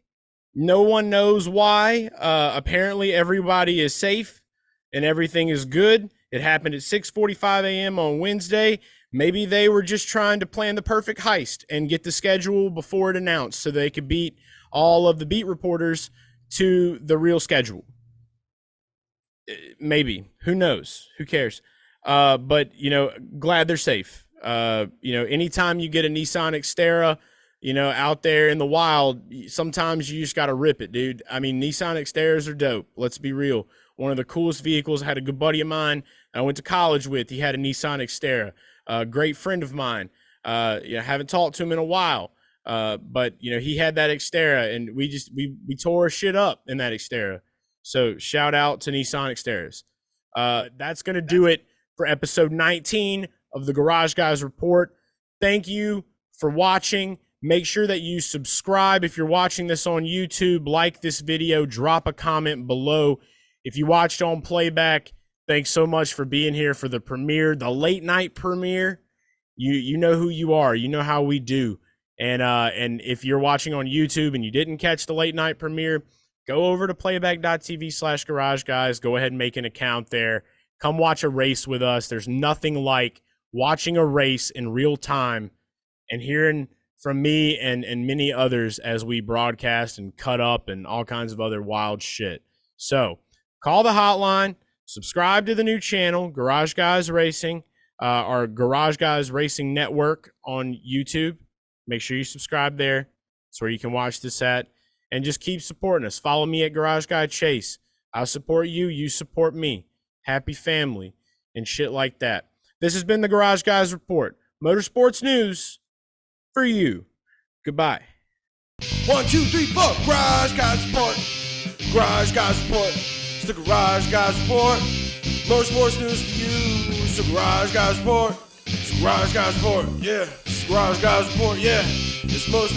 No one knows why. Apparently everybody is safe and everything is good. It happened at 6:45 a.m. on Wednesday. Maybe they were just trying to plan the perfect heist and get the schedule before it announced so they could beat all of the beat reporters to the real schedule. Maybe. Who knows? Who cares? But, glad they're safe. Anytime you get a Nissan Xterra, out there in the wild, sometimes you just got to rip it, dude. I mean, Nissan Xterras are dope. Let's be real. One of the coolest vehicles. I had a good buddy of mine I went to college with. He had a Nissan Xterra. A great friend of mine. Haven't talked to him in a while. But he had that Xterra, and we tore shit up in that Xterra. So shout out to Nissan Xterras. That's going to do it for episode 19 of the Garage Guys Report. Thank you for watching. Make sure that you subscribe if you're watching this on YouTube. Like this video, drop a comment below. If you watched on playback, thanks so much for being here for the premiere, the late night premiere. You know who you are. You know how we do. And if you're watching on YouTube and you didn't catch the late night premiere, go over to playback.tv/garage guys. Go ahead and make an account there. Come watch a race with us. There's nothing like watching a race in real time and hearing from me and many others as we broadcast and cut up and all kinds of other wild shit. So call the hotline, subscribe to the new channel, Garage Guys Racing, our Garage Guys Racing Network on YouTube. Make sure you subscribe there. That's where you can watch this at. And just keep supporting us. Follow me at Garage Guy Chase. I'll support you. You support me. Happy family and shit like that. This has been the Garage Guys Report. Motorsports news for you. Goodbye. 1, 2, 3, 4. Garage Guys Report. Garage Guys Report. It's the Garage Guys Report. Motorsports news for you. It's the Garage Guys Report. It's the Garage Guys Report. Yeah. It's the Garage Guys Report. Yeah. It's most.